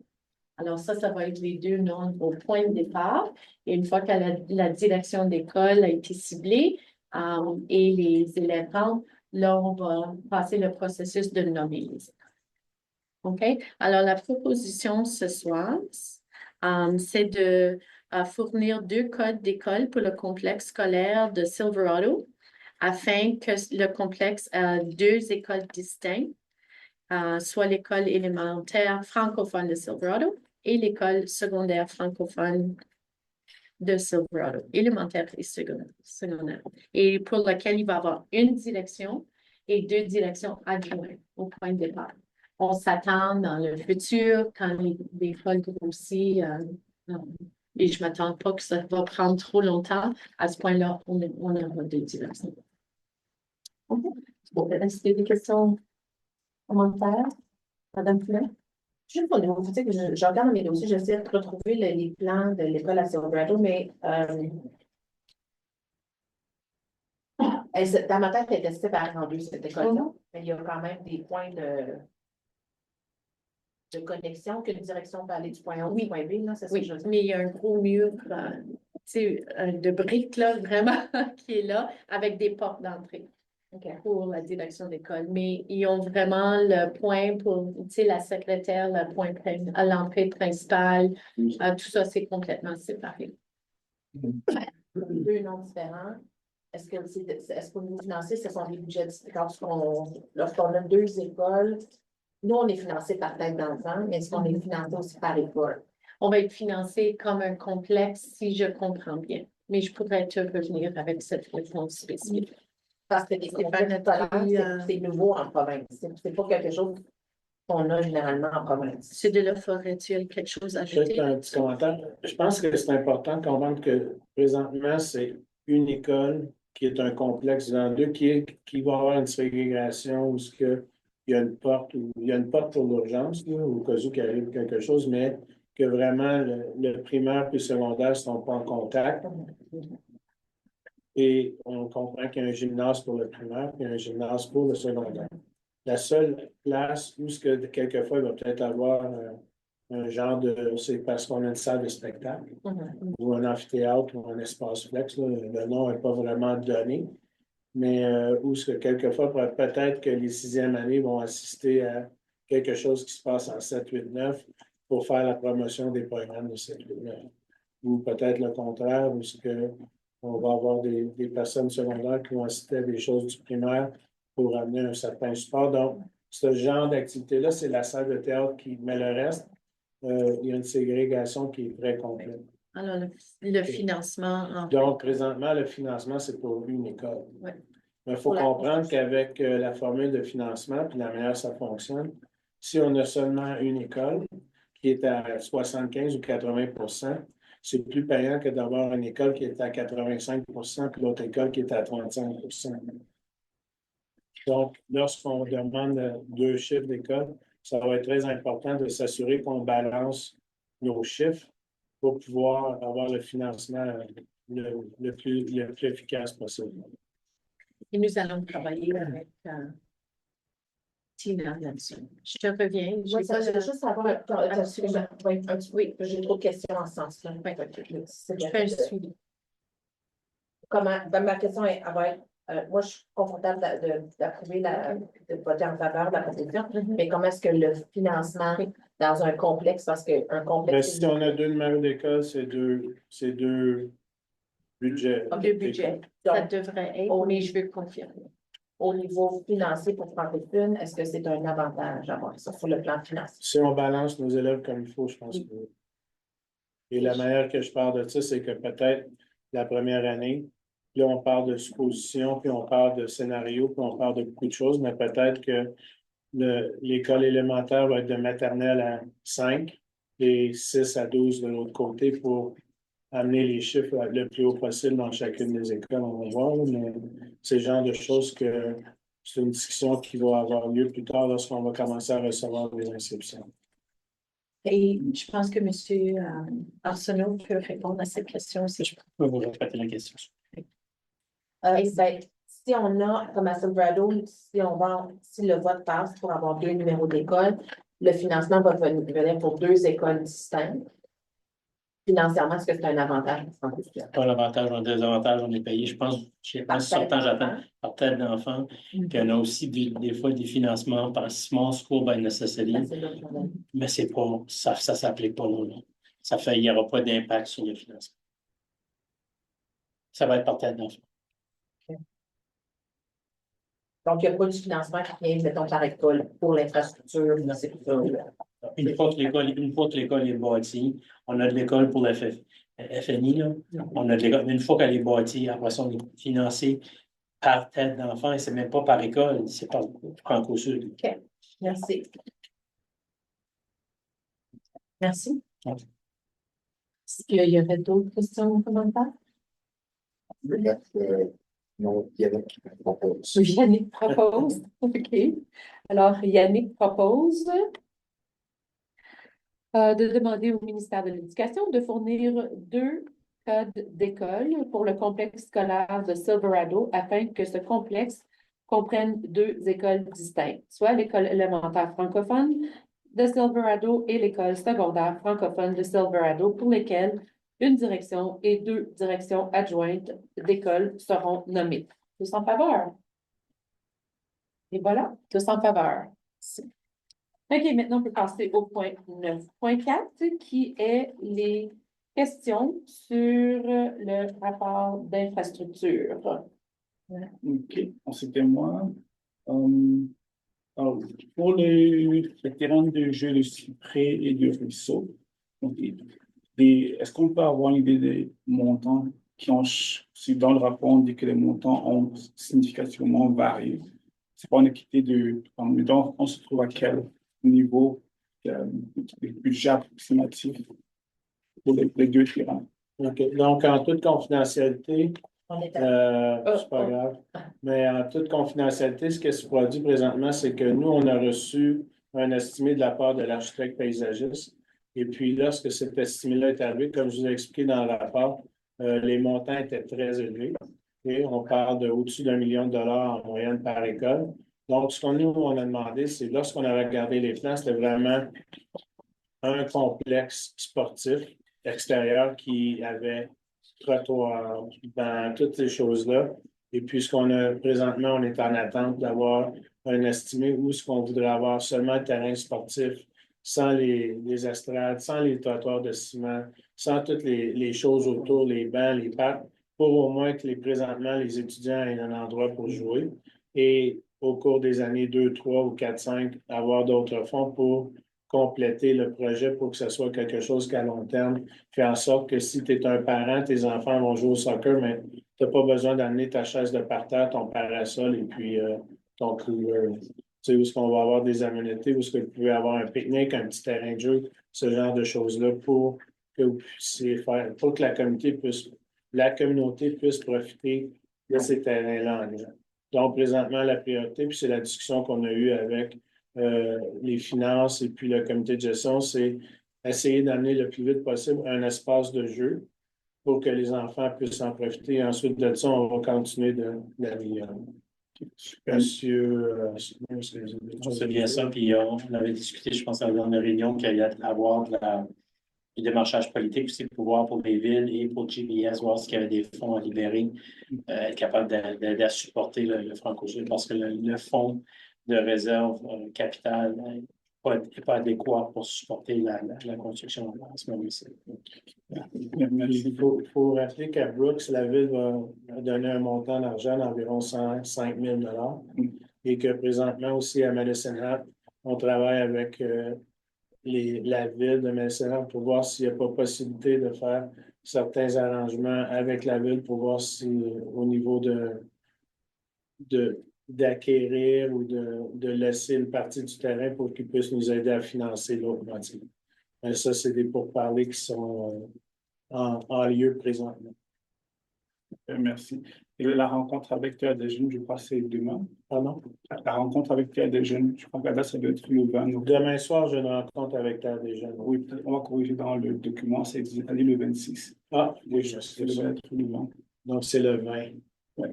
Alors ça va être les 2 noms au point de départ. Et une fois que la direction d'école a été ciblée et les élèves rentrent, là, on va passer le processus de nommer les écoles. OK? Alors, la proposition ce soir, c'est de fournir 2 codes d'école pour le complexe scolaire de Silverado afin que le complexe ait 2 écoles distinctes, soit l'école élémentaire francophone de Silverado et l'école secondaire francophone de Silverado, élémentaire et secondaire. Et pour lequel il va y avoir une direction et 2 directions adjointes au point de départ. On s'attend dans le futur, quand les écoles grossissent, et je ne m'attends pas que ça va prendre trop longtemps. À ce point-là, on aura 2 directions. Bon, est-ce qu'il y a des questions, commentaires? Madame Poulet? Juste pour vous dire que je regarde dans mes dossiers, j'essaie de retrouver les plans de l'école à Silverado, mais dans ma tête, elle était séparée en 2, cette école-là. Mais il y a quand même des points de connexion, qu'une direction peut aller du point A au point B, là, c'est ça? Oui, mais il y a un gros mur de briques, là, vraiment, qui est là, avec des portes d'entrée pour la direction d'école. Mais ils ont vraiment le point pour, la secrétaire, le point à l'entrée principale. Tout ça, c'est complètement séparé. 2 noms différents. Est-ce que vous financez, ce sont des budgets lorsqu'on a 2 écoles? Nous, on est financé par tête d'enfant, mais est-ce qu'on est financé aussi par école? On va être financé comme un complexe, si je comprends bien. Mais je pourrais te revenir avec cette réponse spécifique. Parce que c'est nouveau en province. C'est pas quelque chose qu'on a généralement en province. C'est de la forêt, tu as quelque chose à ajouter? Juste un petit commentaire. Je pense que c'est important de comprendre que présentement, c'est une école qui est un complexe dans deux, qui va avoir une ségrégation où il y a une porte, il y a une porte pour l'urgence, là, au cas où il arrive quelque chose, mais que vraiment le primaire et le secondaire ne sont pas en contact. Et on comprend qu'il y a un gymnase pour le primaire et un gymnase pour le secondaire. La seule place où quelquefois il va peut-être avoir un genre de... C'est parce qu'on a une salle de spectacle ou un amphithéâtre ou un espace flex. Là, le nom n'est pas vraiment donné. Mais où ce que quelquefois, peut-être que les sixièmes années vont assister à quelque chose qui se passe en 7, 8, 9 pour faire la promotion des programmes de 7, 8, 9. Ou peut-être le contraire, où ce que on va avoir des personnes secondaires qui vont assister à des choses du primaire pour amener un certain support. Donc, ce genre d'activité-là, c'est la salle de théâtre mais le reste, il y a une ségrégation qui est très complète. Alors, le financement. Donc, présentement, le financement, c'est pour une école. Ouais. Mais il faut comprendre qu'avec la formule de financement, puis la manière ça fonctionne, si on a seulement une école qui est à 75 ou 80 c'est plus payant que d'avoir une école qui est à 85 puis l'autre école qui est à 35 Donc, lorsqu'on demande 2 chiffres d'école, ça va être très important de s'assurer qu'on balance nos chiffres pour pouvoir avoir le financement le plus efficace possible. Et nous allons travailler avec Tina là-dessus. Je te reviens. Moi, je veux juste savoir, oui, j'ai trop de questions en ce sens-là. Je fais un suivi. Ma question va être, moi, je suis confortable d'approuver, de voter en faveur de la proposition, mais comment est-ce que le financement dans un complexe, parce qu'un complexe... Si on a 2 numéros d'école, c'est deux budgets. Deux budgets. Ça devrait être, mais je veux confirmer. Au niveau financier pour Francophone, est-ce que c'est un avantage d'avoir ça sur le plan financier? Si on balance nos élèves comme il faut, je pense que oui. Et la manière que je parle de ça, c'est que peut-être la première année, là, on parle de suppositions, puis on parle de scénarios, puis on parle de beaucoup de choses, mais peut-être que l'école élémentaire va être de maternelle à 5 et 6 à 12 de l'autre côté pour amener les chiffres le plus haut possible dans chacune des écoles, on va voir, mais c'est le genre de choses que c'est une discussion qui va avoir lieu plus tard lorsqu'on va commencer à recevoir des inscriptions. Et je pense que M. Arsenault peut répondre à cette question aussi. Je peux vous répéter la question. Si on a, comme à Silverado, si le vote passe pour avoir 2 numéros d'école, le financement va venir pour 2 écoles distinctes. Financièrement, est-ce que c'est un avantage? Pas l'avantage, un désavantage, on est payé. Je pense, sortant, j'attends par tête d'enfant. Puis on a aussi des fois des financements par Small School by Necessity. Mais c'est pas, ça s'applique pas là. Ça fait, il n'y aura pas d'impact sur le financement. Ça va être par tête d'enfant. Donc, il n'y a pas du financement qui vient, mettons, par école pour l'infrastructure. Une fois que l'école est bâtie, on a de l'école pour le FNI, là. On a de l'école. Une fois qu'elle est bâtie, après ça, on est financé par tête d'enfant et c'est même pas par école, c'est par Franco-Sud. OK. Merci. Merci. Est-ce qu'il y aurait d'autres questions ou commentaires? Non, Yannick propose. Yannick propose. OK. Alors, Yannick propose de demander au ministère de l'Éducation de fournir 2 codes d'école pour le complexe scolaire de Silverado afin que ce complexe comprenne 2 écoles distinctes, soit l'école élémentaire francophone de Silverado et l'école secondaire francophone de Silverado, pour lesquelles une direction et 2 directions adjointes d'école seront nommées. Tous en faveur? Et voilà, tous en faveur. OK, maintenant, on peut passer au point 9.4, qui est les questions sur le rapport d'infrastructure. OK, c'était moi. Alors, pour les terrains de jeu de cyprès et de ruisseau, est-ce qu'on peut avoir une idée des montants qui ont, si dans le rapport on dit que les montants ont significativement varié? C'est pas une équité donc on se trouve à quel niveau de budget approximatif pour les 2 terrains? Okay. Donc, en toute confidentialité, C'est pas grave. Mais en toute confidentialité, ce qui se produit présentement, c'est que nous, on a reçu un estimé de la part de l'architecte paysagiste. Et puis, lorsque cet estimé-là est arrivé, comme je vous ai expliqué dans le rapport, les montants étaient très élevés. Et on parle de au-dessus d'1 million de dollars en moyenne par école. Donc, ce qu'on nous, on a demandé, c'est lorsqu'on a regardé les plans, c'était vraiment un complexe sportif extérieur qui avait trottoir dans toutes ces choses-là. Et puis, ce qu'on a présentement, on est en attente d'avoir un estimé où ce qu'on voudrait avoir seulement le terrain sportif, sans les estrades, sans les trottoirs de ciment, sans toutes les choses autour, les bancs, les parcs, pour au moins que présentement, les étudiants aient un endroit pour jouer. Et au cours des années 2, 3 ou 4, 5, avoir d'autres fonds pour compléter le projet pour que ce soit quelque chose qu'à long terme fait en sorte que si tu es un parent, tes enfants vont jouer au soccer, mais tu n'as pas besoin d'amener ta chaise de parterre, ton parasol et puis ton cooler. Tu sais, où est-ce qu'on va avoir des aménités, où est-ce que vous pouvez avoir un pique-nique, un petit terrain de jeu, ce genre de choses-là pour que vous puissiez faire, pour que la communauté puisse profiter de ces terrains-là. Donc, présentement, la priorité, puis c'est la discussion qu'on a eue avec les finances et puis le comité de gestion, c'est essayer d'amener le plus vite possible un espace de jeu pour que les enfants puissent en profiter. Ensuite de ça, on va continuer de l'améliorer. Monsieur, c'est bien ça. Puis on avait discuté, je pense, à la dernière réunion, qu'il y allait avoir du démarchage politique aussi pour voir pour les villes et pour GPS, voir s'il y avait des fonds à libérer, être capable d'aider à supporter le Franco-Sud parce que le fonds de réserve capitale n'est pas adéquat pour supporter la construction en ce moment-ci. Il faut rappeler qu'à Brooks, la ville va donner un montant d'argent d'environ 105 000 et que présentement aussi à Medicine Hat, on travaille avec la ville de Medicine Hat pour voir s'il n'y a pas possibilité de faire certains arrangements avec la ville pour voir si au niveau d'acquérir ou de laisser une partie du terrain pour qu'ils puissent nous aider à financer l'autre moitié. Mais ça, c'est des pourparlers qui sont en lieu présentement. Merci. Et la rencontre avec toi des jeunes, je crois que c'est demain. Pardon? La rencontre avec toi des jeunes, je crois que là, ça doit être le 20 novembre. Demain soir, j'ai une rencontre avec toi des jeunes. Oui, peut-être on va corriger dans le document, c'est le 26. Ah, oui, ça doit être le 20. Donc, c'est le 20. Oui,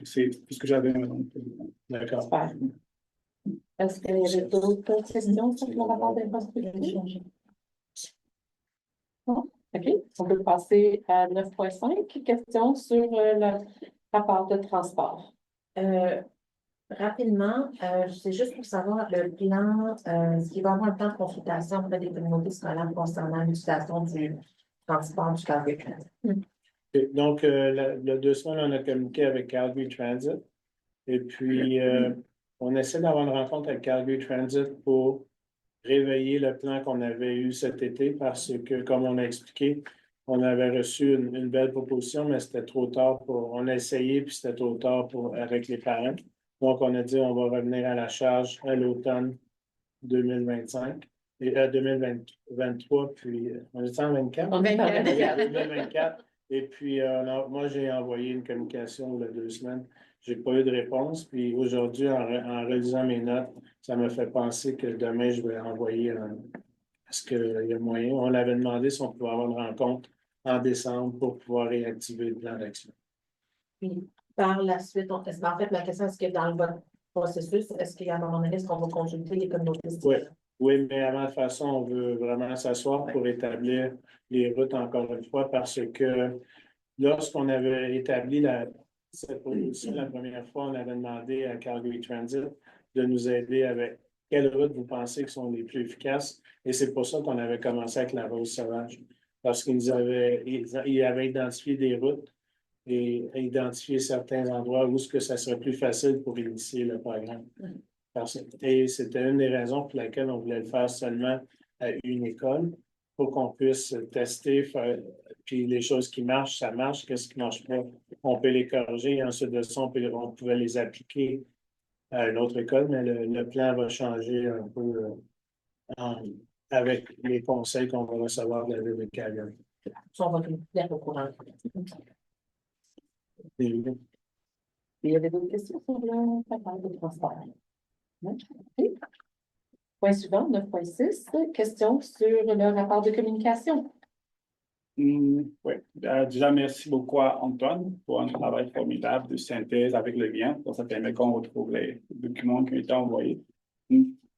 c'est tout ce que j'avais, madame. D'accord. Super. Est-ce qu'il y avait d'autres questions sur le rapport d'infrastructure? Non? OK. On peut passer à 9.5. Question sur le rapport de transport. Rapidement, c'est juste pour savoir le plan, s'il va y avoir un plan de consultation auprès des communautés scolaires concernant l'utilisation du transport du Calgary Transit. Donc, il y a 2 semaines, on a communiqué avec Calgary Transit. Et puis, on essaie d'avoir une rencontre avec Calgary Transit pour réveiller le plan qu'on avait eu cet été parce que, comme on a expliqué, on avait reçu une belle proposition, mais c'était trop tard on a essayé, puis c'était trop tard avec les parents. Donc, on a dit on va revenir à la charge à l'automne 2025 et 2023, puis on est en 24? 2024. Et puis, moi, j'ai envoyé une communication il y a 2 semaines. Je n'ai pas eu de réponse. Puis aujourd'hui, en relisant mes notes, ça me fait penser que demain, je vais envoyer est-ce qu'il y a moyen? On avait demandé si on pouvait avoir une rencontre en décembre pour pouvoir réactiver le plan d'action. Puis, par la suite, en fait, ma question, est-ce que dans votre processus, est-ce qu'il y a un moment donné, est-ce qu'on va consulter les communautés? Oui, mais avant de faire ça, on veut vraiment s'asseoir pour établir les routes encore une fois parce que lorsqu'on avait établi cette proposition la première fois, on avait demandé à Calgary Transit de nous aider avec quelles routes vous pensez qui sont les plus efficaces. Et c'est pour ça qu'on avait commencé avec la Rose Sauvage. Parce qu'ils avaient identifié des routes et identifié certains endroits où ce que ça serait plus facile pour initier le programme. Et c'était une des raisons pour laquelle on voulait le faire seulement à une école pour qu'on puisse tester, puis les choses qui marchent, ça marche. Qu'est-ce qui ne marche pas, on peut les corriger. Et ensuite de ça, on pouvait les appliquer à une autre école, mais le plan va changer un peu avec les conseils qu'on va recevoir de la ville de Calgary. On va tout mettre au courant. Il y avait d'autres questions sur le rapport de transport? Non? OK. Point suivant, 9.6, question sur le rapport de communication. Oui, déjà, merci beaucoup à Antoine pour un travail formidable de synthèse avec le lien. Donc, ça permet qu'on retrouve les documents qui ont été envoyés.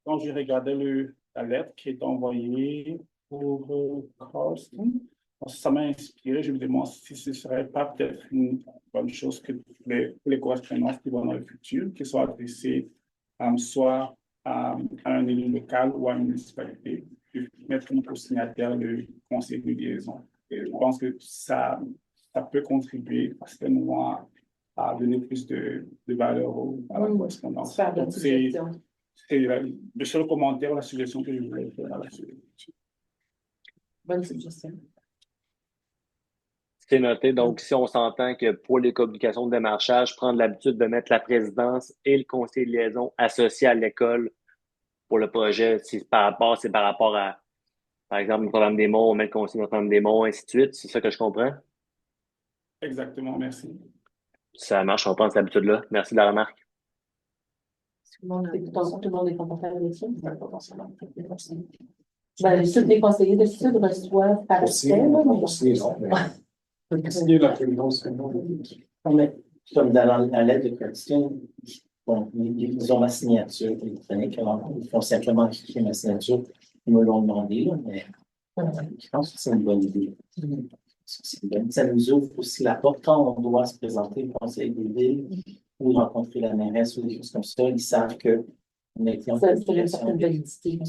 Quand j'ai regardé la lettre qui est envoyée pour Carlson, ça m'a inspiré. Je me demande si ce ne serait pas peut-être une bonne chose que les correspondances qui vont dans le futur, qui soient adressées soit à un élu local ou à une municipalité, de mettre comme co-signataire le conseil de liaison. Et je pense que ça peut contribuer à ce moment à donner plus de valeur à la correspondance. Donc, c'est le seul commentaire, la suggestion que je voulais faire là-dessus. Bonne suggestion. C'est noté. Donc, si on s'entend que pour les communications de démarchage, prendre l'habitude de mettre la présidence et le conseil de liaison associés à l'école pour le projet, c'est par rapport à, par exemple, Notre-Dame-des-Monts, on met le conseil Notre-Dame-des-Monts, ainsi de suite. C'est ça que je comprends? Exactement, merci. Ça marche, on prend cette habitude-là. Merci de la remarque. Tout le monde est confortable avec ça? Ben, tous les conseillers de Sud reçoivent par Comme dans la lettre de Christine, bon, ils ont ma signature électronique, alors ils font simplement cliquer ma signature. Ils me l'ont demandé, là, mais je pense que c'est une bonne idée. Ça nous ouvre aussi la porte quand on doit se présenter au conseil des villes ou rencontrer la mairesse ou des choses comme ça. Ils savent que on a été en ça serait une certaine validité.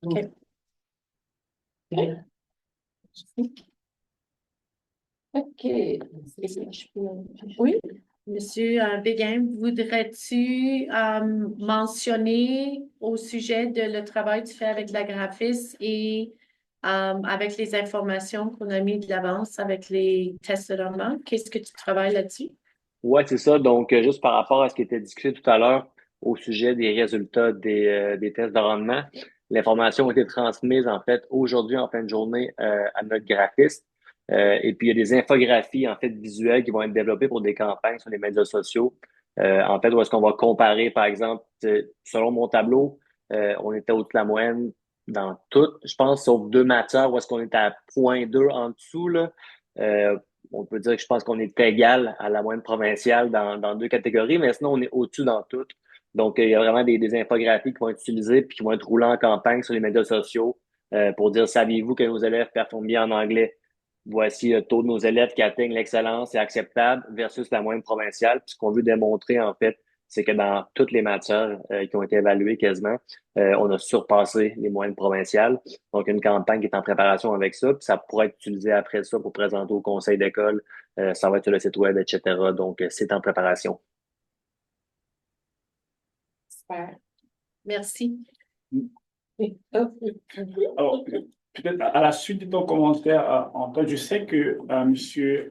OK. OK. Oui? Monsieur Béguin, voudrais-tu mentionner au sujet de le travail que tu fais avec la graphiste et avec les informations qu'on a mis de l'avance avec les tests de rendement? Qu'est-ce que tu travailles là-dessus? Ouais, c'est ça. Donc, juste par rapport à ce qui était discuté tout à l'heure au sujet des résultats des tests de rendement, l'information a été transmise en fait aujourd'hui en fin de journée à notre graphiste. Et puis, il y a des infographies en fait visuelles qui vont être développées pour des campagnes sur les médias sociaux. En fait, où est-ce qu'on va comparer, par exemple, selon mon tableau, on était au-dessus de la moyenne dans toutes, je pense, sauf 2 matières où est-ce qu'on était à 0,2 en dessous, là. On peut dire que je pense qu'on est égal à la moyenne provinciale dans 2 catégories, mais sinon, on est au-dessus dans toutes. Donc, il y a vraiment des infographies qui vont être utilisées puis qui vont être roulées en campagne sur les médias sociaux pour dire, saviez-vous que nos élèves performent bien en anglais? Voici le taux de nos élèves qui atteignent l'excellence et acceptable versus la moyenne provinciale. Puis ce qu'on veut démontrer, en fait, c'est que dans toutes les matières qui ont été évaluées quasiment, on a surpassé les moyennes provinciales. Donc, une campagne qui est en préparation avec ça, puis ça pourrait être utilisé après ça pour présenter au conseil d'école. Ça va être sur le site web, etc. Donc, c'est en préparation. Super. Merci. Alors, peut-être à la suite de ton commentaire, Antoine, je sais que M.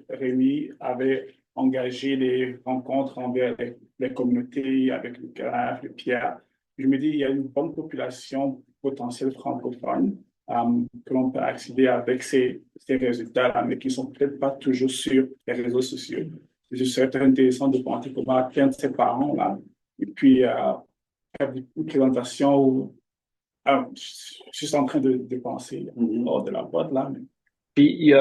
Rémy avait engagé des rencontres envers les communautés avec le CAF, le Pierre. Je me dis, il y a une bonne population potentielle francophone que l'on peut accéder avec ces résultats-là, mais qui ne sont peut-être pas toujours sur les réseaux sociaux. Ce serait très intéressant de penser comment atteindre ces parents-là et puis faire des présentations où je suis en train de penser hors de la boîte là. Mais... Puis,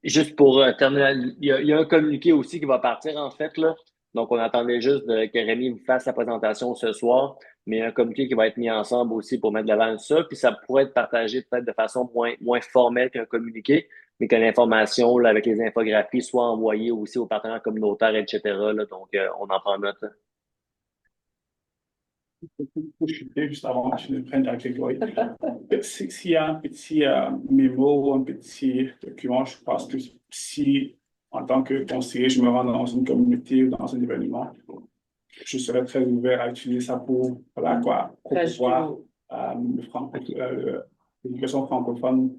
juste pour terminer, il y a un communiqué aussi qui va partir en fait, là. Donc, on attendait juste que Rémi vous fasse sa présentation ce soir, mais il y a un communiqué qui va être mis ensemble aussi pour mettre de l'avant ça. Puis, ça pourrait être partagé peut-être de façon moins formelle qu'un communiqué, mais que l'information là, avec les infographies soit envoyée aussi aux partenaires communautaires, etc. Là. Donc, on en prend note. Là. Pour chuter juste avant que je ne prenne la Grégory. S'il y a un petit mémo ou un petit document, je pense que si, en tant que conseiller, je me rends dans une communauté ou dans un événement, je serais très ouvert à utiliser ça pour, voilà, quoi, promouvoir l'éducation francophone.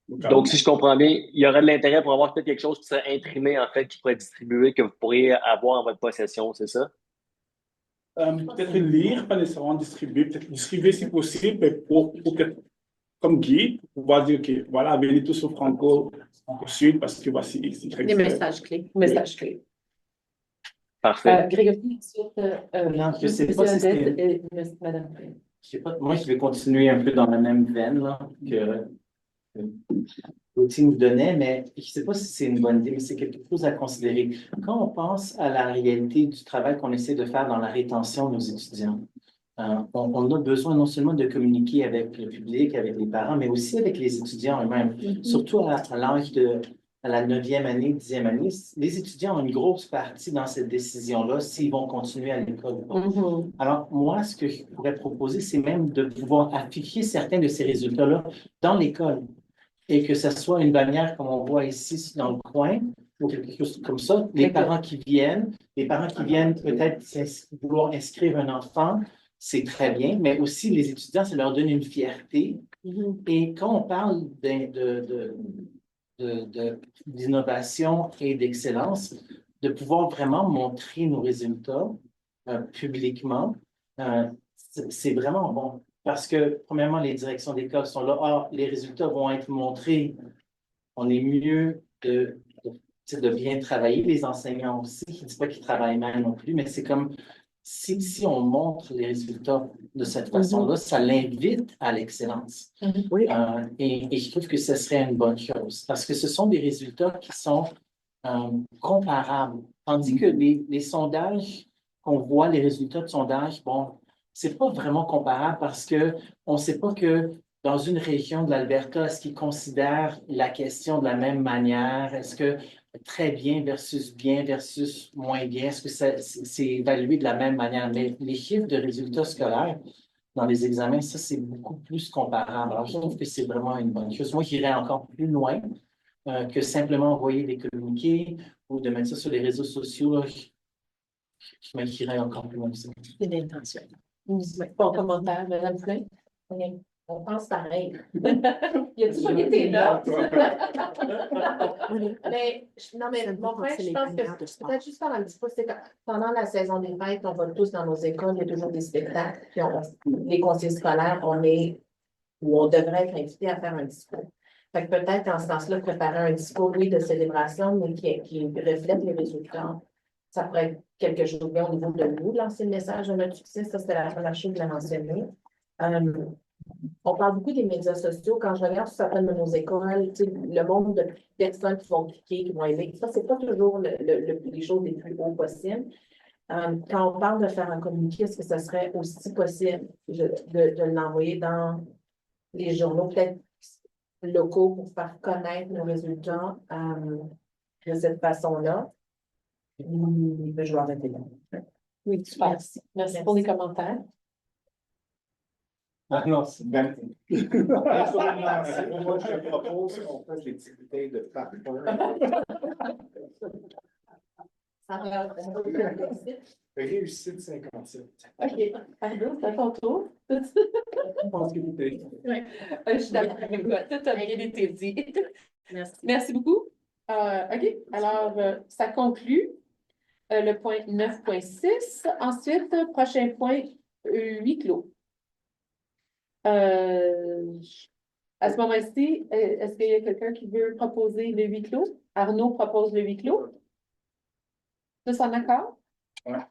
Donc, si je comprends bien, il y aurait de l'intérêt pour avoir peut-être quelque chose qui serait imprimé, en fait, qui pourrait être distribué, que vous pourriez avoir en votre possession, c'est ça? Peut-être lire, pas nécessairement distribuer, peut-être distribuer si possible, mais pour comme guide, pour pouvoir dire, OK, voilà, venez tous au Franco-Sud parce que voici X, Y, Des Z. messages clés. Messages clés. Parfait. Grégory, ensuite, Non, je sais Monsieur pas si Odette c'est. et Madame. Je sais pas, moi, je vais continuer un peu dans la même veine là, que l'outil nous donnait, mais je ne sais pas si c'est une bonne idée, mais c'est quelque chose à considérer. Quand on pense à la réalité du travail qu'on essaie de faire dans la rétention de nos étudiants, on a besoin non seulement de communiquer avec le public, avec les parents, mais aussi avec les étudiants eux-mêmes. Surtout à l'âge à la 9e année, 10e année, les étudiants ont une grosse partie dans cette décision-là s'ils vont continuer à l'école ou pas. Alors, moi, ce que je pourrais proposer, c'est même de pouvoir afficher certains de ces résultats-là dans l'école et que ce soit une bannière comme on voit ici dans le coin ou quelque chose comme ça. Les parents qui viennent peut-être vouloir inscrire un enfant, c'est très bien, mais aussi les étudiants, ça leur donne une fierté. Et quand on parle d'innovation et d'excellence, de pouvoir vraiment montrer nos résultats publiquement, c'est vraiment bon. Parce que, premièrement, les directions d'école sont là. Ah, les résultats vont être montrés. On est mieux de bien travailler. Les enseignants aussi, je ne dis pas qu'ils travaillent mal non plus, mais c'est comme si on montre les résultats de cette façon-là, ça l'invite à l'excellence. Et je trouve que ce serait une bonne chose parce que ce sont des résultats qui sont comparables. Tandis que les sondages qu'on voit, les résultats de sondage, bon, c'est pas vraiment comparable parce que on ne sait pas que dans une région de l'Alberta, est-ce qu'ils considèrent la question de la même manière? Est-ce que très bien versus moins bien, est-ce que c'est évalué de la même manière? Mais les chiffres de résultats scolaires dans les examens, ça, c'est beaucoup plus comparable. Alors, je trouve que c'est vraiment une bonne chose. Moi, j'irais encore plus loin que simplement envoyer des communiqués ou de mettre ça sur les réseaux sociaux. Là, je m'irais encore plus loin que ça. C'est l'intention. Bon commentaire, Madame Flynn. On pense pareil. Y a-t-il pas tes notes? Mais, non, mais mon point, je pense que peut-être juste faire un petit peu, c'est que pendant la saison des fêtes, on va tous dans nos écoles, il y a toujours des spectacles, puis les conseillers scolaires, on devrait être invités à faire un discours. Fait que peut-être, en ce sens-là, préparer un discours, oui, de célébration, mais qui reflète les résultats. Ça pourrait être quelque chose de bien au niveau de nous, lancer le message de notre succès. Ça, c'était la première chose que je l'ai mentionné. On parle beaucoup des médias sociaux. Quand je regarde sur certaines de nos écoles, le nombre de personnes qui vont cliquer, qui vont aimer, ça, c'est pas toujours les choses les plus hauts possibles. Quand on parle de faire un communiqué, est-ce que ça serait aussi possible de l'envoyer dans les journaux, peut-être locaux, pour faire connaître nos résultats de cette façon-là? Je vais arrêter là. Oui, super. Merci pour les commentaires. Ah non, c'est bien. Moi, je propose qu'on fasse des petites bouteilles de parfum. Réussite 57. OK. Pardon, c'est à ton tour. Je pense que bouteille. Je suis d'accord avec toi. Tout a bien été dit. Merci. Merci beaucoup. OK. Alors, ça conclut le point 9.6. Ensuite, prochain point, huis clos. À ce moment-ci, est-ce qu'il y a quelqu'un qui veut proposer le huis clos? Arnaud propose le huis clos. Tous en accord? Ouais.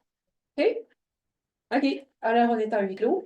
OK. OK. Alors, on est en huis clos.